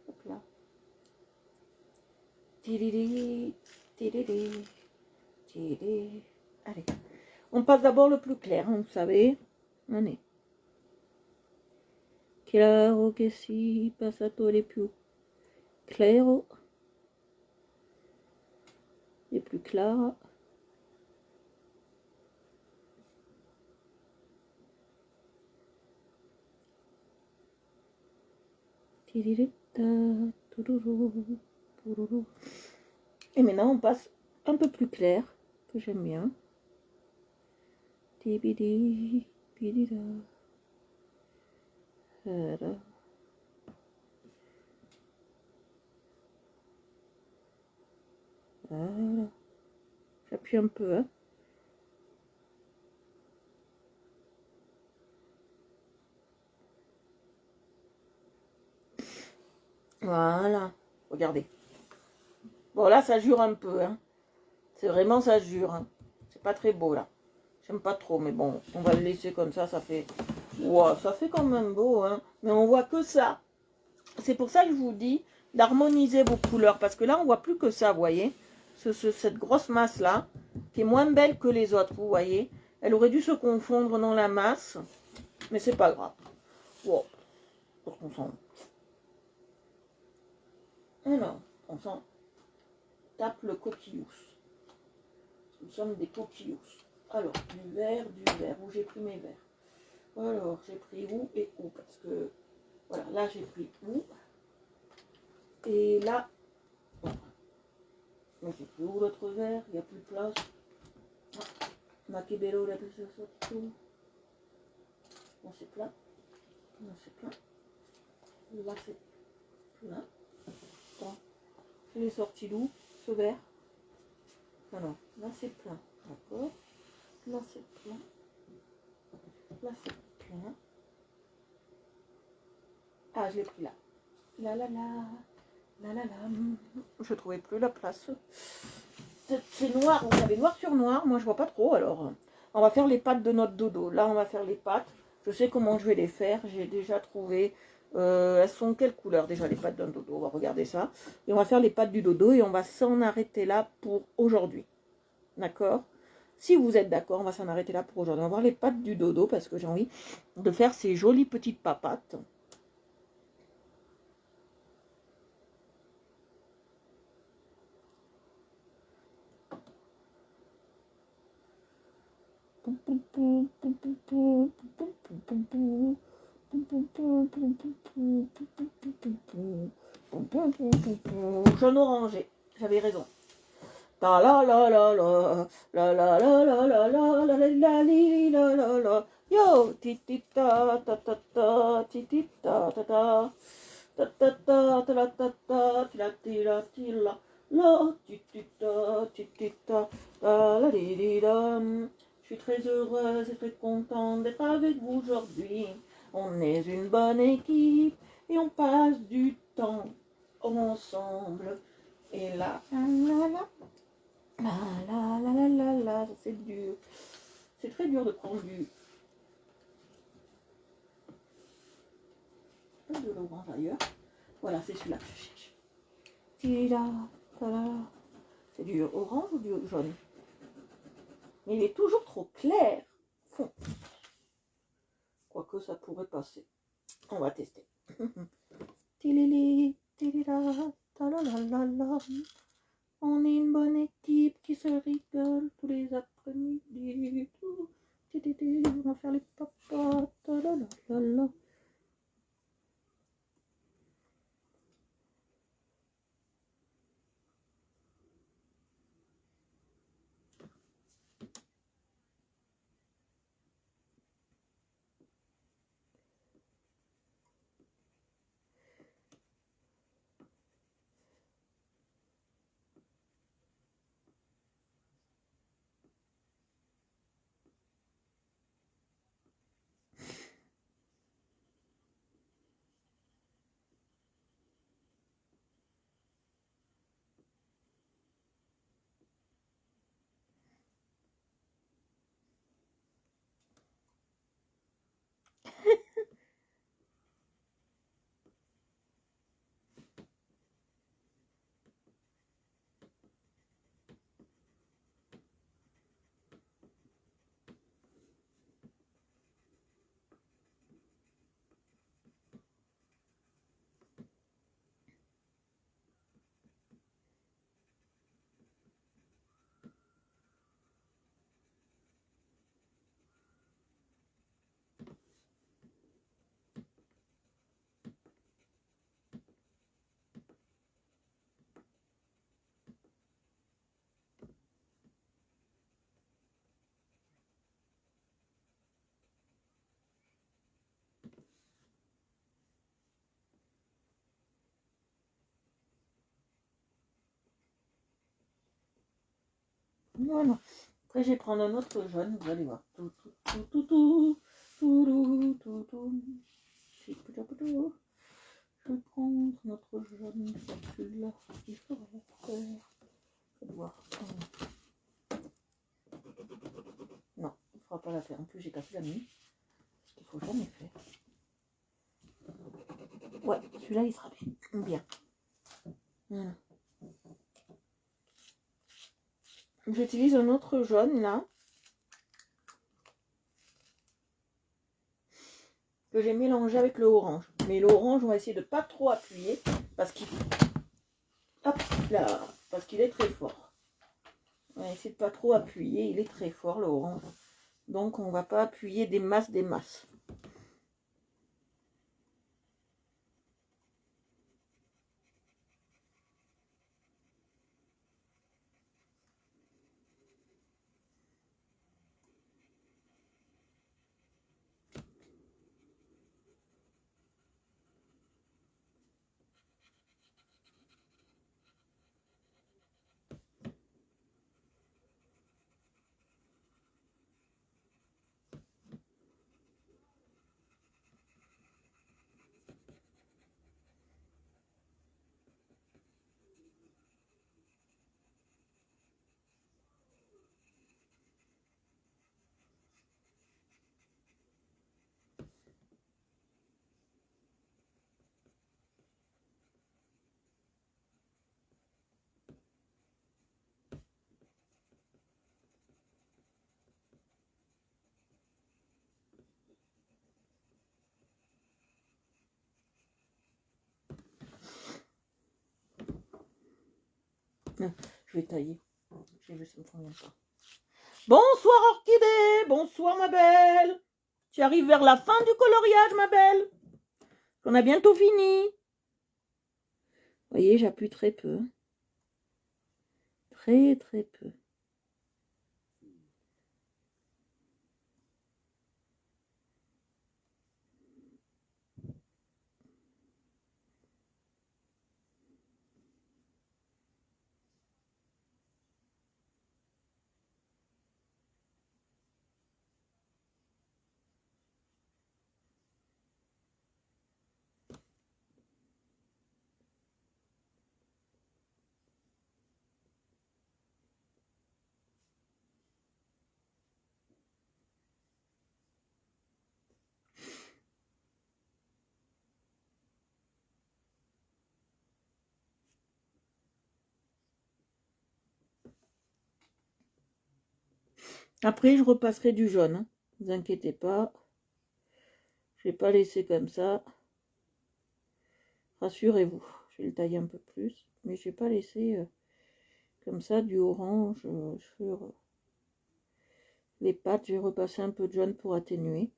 Hop là. Tididi, tididi, tididi. Allez. On passe d'abord le plus clair, hein, vous savez. On est. Claro que si, passato les plus clairs. Les plus clairs. Et maintenant on passe un peu plus clair, que j'aime bien. Voilà. Voilà. J'appuie un peu. Hein. Voilà. Regardez. Bon, là, ça jure un peu. Hein. C'est vraiment, ça jure. Hein. C'est pas très beau, là. J'aime pas trop, mais bon, on va le laisser comme ça. Ça fait... Wow, ça fait quand même beau. Hein. Mais on voit que ça. C'est pour ça que je vous dis d'harmoniser vos couleurs. Parce que là, on voit plus que ça, vous voyez. Cette grosse masse-là, qui est moins belle que les autres, vous voyez. Elle aurait dû se confondre dans la masse. Mais c'est pas grave. Wow. Parce qu'on s'en... Alors, on s'en tape le coquillous. Nous sommes des coquillous. Alors, du vert, où j'ai pris mes verres. Alors, j'ai pris où et où, parce que, voilà, là j'ai pris où. Et là, voilà. Mais j'ai pris où l'autre verre, il n'y a plus de place. Ah, ma che bello la pizza sotto. Là c'est plein. Là c'est plein. Là c'est plein. Attends, je l'ai sorti d'où, ce verre? Alors, là c'est plein, d'accord. Là c'est plein. Là c'est plein. Ah, je l'ai pris là. Là là là. Là là là. Je trouvais plus la place. C'est noir, vous savez, noir sur noir. Moi je vois pas trop, alors on va faire les pattes de notre dodo. Là on va faire les pattes. Je sais comment je vais les faire. J'ai déjà trouvé. Elles sont quelle couleur déjà les pattes d'un dodo? On va regarder ça. Et on va faire les pattes du dodo et on va s'en arrêter là pour aujourd'hui. D'accord? Si vous êtes d'accord, on va s'en arrêter là pour aujourd'hui. On va voir les pattes du dodo parce que j'ai envie de faire ces jolies petites papates. Jaune orangé, j'avais raison. Ta la la la la la la la la la la la la la la la. Yo, ti ti ta ta ta ta ti ti ta ta ta ta ta ta ta la ta ta ti la ti la ti la la ti ti ta la di di dam. Je suis très heureuse et très contente d'être avec vous aujourd'hui. On est une bonne équipe et on passe du temps ensemble. Et là, la la la, c'est dur. C'est très dur de prendre de l'orange ailleurs. Voilà, c'est celui-là que je cherche. C'est du orange ou du jaune? Mais il est toujours trop clair. Quoique ça pourrait passer. On va tester. On est une bonne équipe qui se rigole tous les après-midi. On va faire les papas. Voilà. Après, je vais prendre un autre jaune, vous allez voir. Je vais prendre notre jaune, celui-là, il fera l'affaire. Je vais voir. Non, il ne fera pas l'affaire. En plus, j'ai cassé la nuit. Ce qu'il faut jamais faire. Ouais, celui-là, il sera bien. Voilà. J'utilise un autre jaune, là. Que j'ai mélangé avec le orange. Mais l'orange, on va essayer de pas trop appuyer parce qu'il parce qu'il est très fort. On va essayer de pas trop appuyer, il est très fort l'orange. Donc on va pas appuyer des masses. Je vais tailler. J'ai vu, ça me convient pas. Bonsoir Orchidée, bonsoir ma belle. Tu arrives vers la fin du coloriage ma belle. On a bientôt fini. Vous voyez, j'appuie très peu. Très très peu. Après, je repasserai du jaune. Hein. Ne vous inquiétez pas. Je ne vais pas laisser comme ça. Rassurez-vous. Je vais le tailler un peu plus. Mais je ne vais pas laisser comme ça du orange sur les pattes. Je vais repasser un peu de jaune pour atténuer.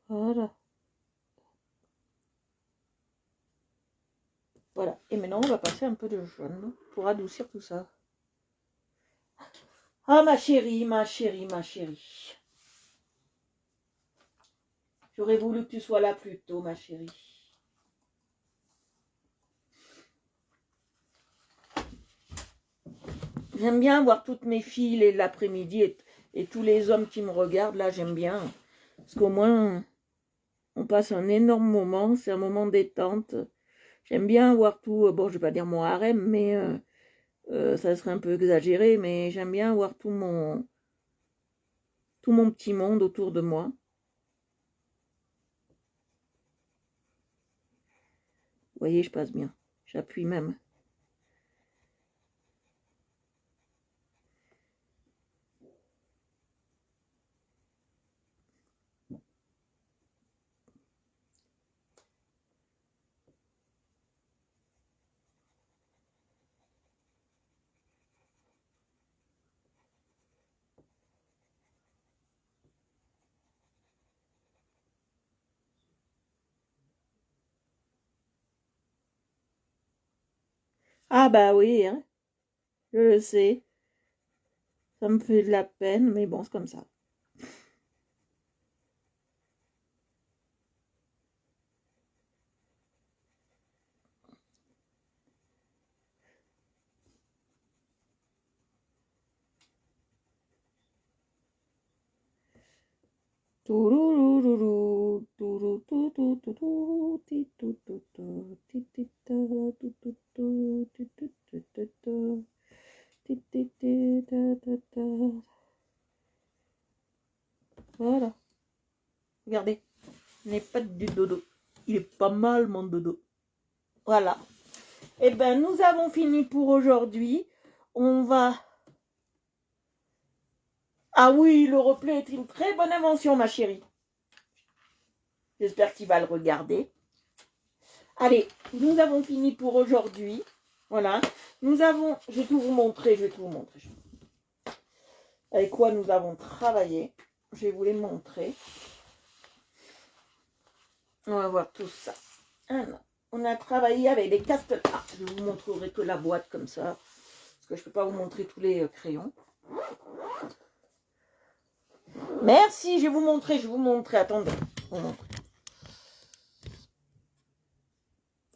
Voilà. Voilà. Et maintenant, on va passer un peu de jaune pour adoucir tout ça. Ah, ma chérie, ma chérie, ma chérie. J'aurais voulu que tu sois là plus tôt, ma chérie. J'aime bien voir toutes mes filles l'après-midi et tous les hommes qui me regardent. Là, j'aime bien. Parce qu'au moins, on passe un énorme moment. C'est un moment détente. J'aime bien voir tout. Bon, je ne vais pas dire mon harem, mais ça serait un peu exagéré. Mais j'aime bien voir tout mon petit monde autour de moi. Vous voyez, je passe bien. J'appuie même. Ah bah oui, hein, je le sais. Ça me fait de la peine, mais bon, c'est comme ça. Voilà. Regardez, il n'est pas du dodo. Il est pas mal, mon dodo. Voilà. Eh bien, nous avons fini pour aujourd'hui. On va... Ah oui, le replay est une très bonne invention, ma chérie. J'espère qu'il va le regarder. Allez, nous avons fini pour aujourd'hui. Voilà. Nous avons... Je vais tout vous montrer, Avec quoi nous avons travaillé. Je vais vous les montrer. On va voir tout ça. Alors, on a travaillé avec des castels. Ah, je vous montrerai que la boîte comme ça. Parce que je ne peux pas vous montrer tous les crayons. Merci, je vais vous montrer. Attendez.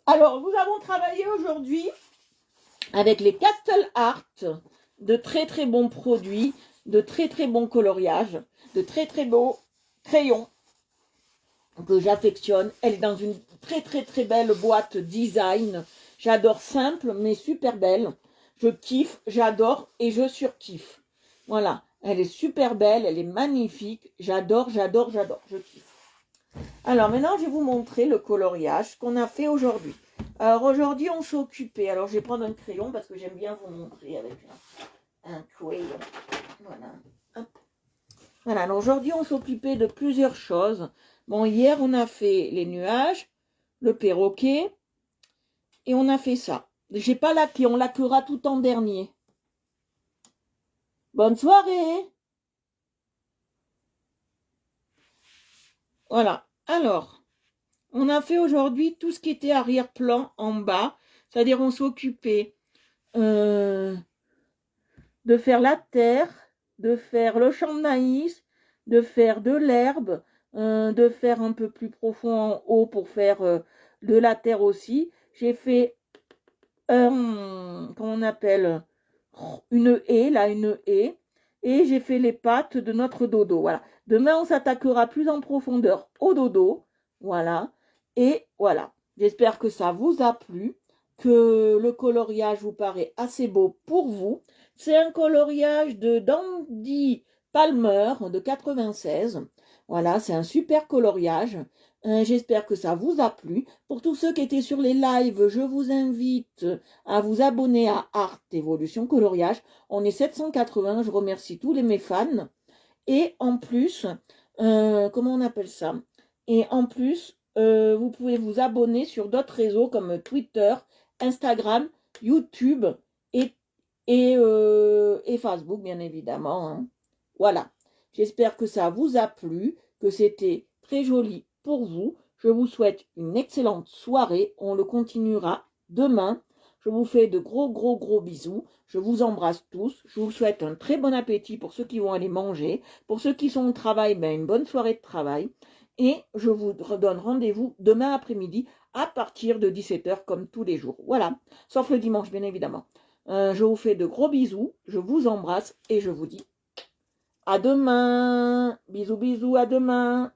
Alors, nous avons travaillé aujourd'hui avec les Castle Art, de très très bons produits, de très très bons coloriages, de très très beaux crayons que j'affectionne. Elle est dans une très très très belle boîte design. J'adore, simple mais super belle. Je kiffe, j'adore et je surkiffe. Voilà, elle est super belle, elle est magnifique. J'adore, j'adore, j'adore, je kiffe. Alors maintenant, je vais vous montrer le coloriage qu'on a fait aujourd'hui. Alors aujourd'hui, on s'est occupé. Alors je vais prendre un crayon parce que j'aime bien vous montrer avec un crayon. Voilà. Hop. Voilà, alors aujourd'hui, on s'est occupé de plusieurs choses. Bon, hier, on a fait les nuages, le perroquet, et on a fait ça. J'ai pas laqué, on laquera tout en dernier. Bonne soirée! Voilà, alors, on a fait aujourd'hui tout ce qui était arrière-plan en bas, c'est-à-dire on s'est occupé de faire la terre, de faire le champ de maïs, de faire de l'herbe, de faire un peu plus profond en haut pour faire de la terre aussi. J'ai fait, comment on appelle, une haie, là, une haie. Et j'ai fait les pattes de notre dodo. Voilà. Demain, on s'attaquera plus en profondeur au dodo. Voilà. Et voilà. J'espère que ça vous a plu, que le coloriage vous paraît assez beau pour vous. C'est un coloriage de Dandy Palmer de 96. Voilà, c'est un super coloriage. J'espère que ça vous a plu. Pour tous ceux qui étaient sur les lives, je vous invite à vous abonner à Art Evolution Coloriage. On est 780, je remercie tous mes fans. Et en plus, comment on appelle ça? Et en plus, vous pouvez vous abonner sur d'autres réseaux comme Twitter, Instagram, YouTube et, et Facebook, bien évidemment. Hein. Voilà. J'espère que ça vous a plu, que c'était très joli pour vous. Je vous souhaite une excellente soirée. On le continuera demain. Je vous fais de gros, gros, gros bisous. Je vous embrasse tous. Je vous souhaite un très bon appétit pour ceux qui vont aller manger. Pour ceux qui sont au travail, ben une bonne soirée de travail. Et je vous donne rendez-vous demain après-midi à partir de 17h comme tous les jours. Voilà, sauf le dimanche, bien évidemment. Je vous fais de gros bisous. Je vous embrasse et je vous dis à demain. Bisous, bisous, à demain.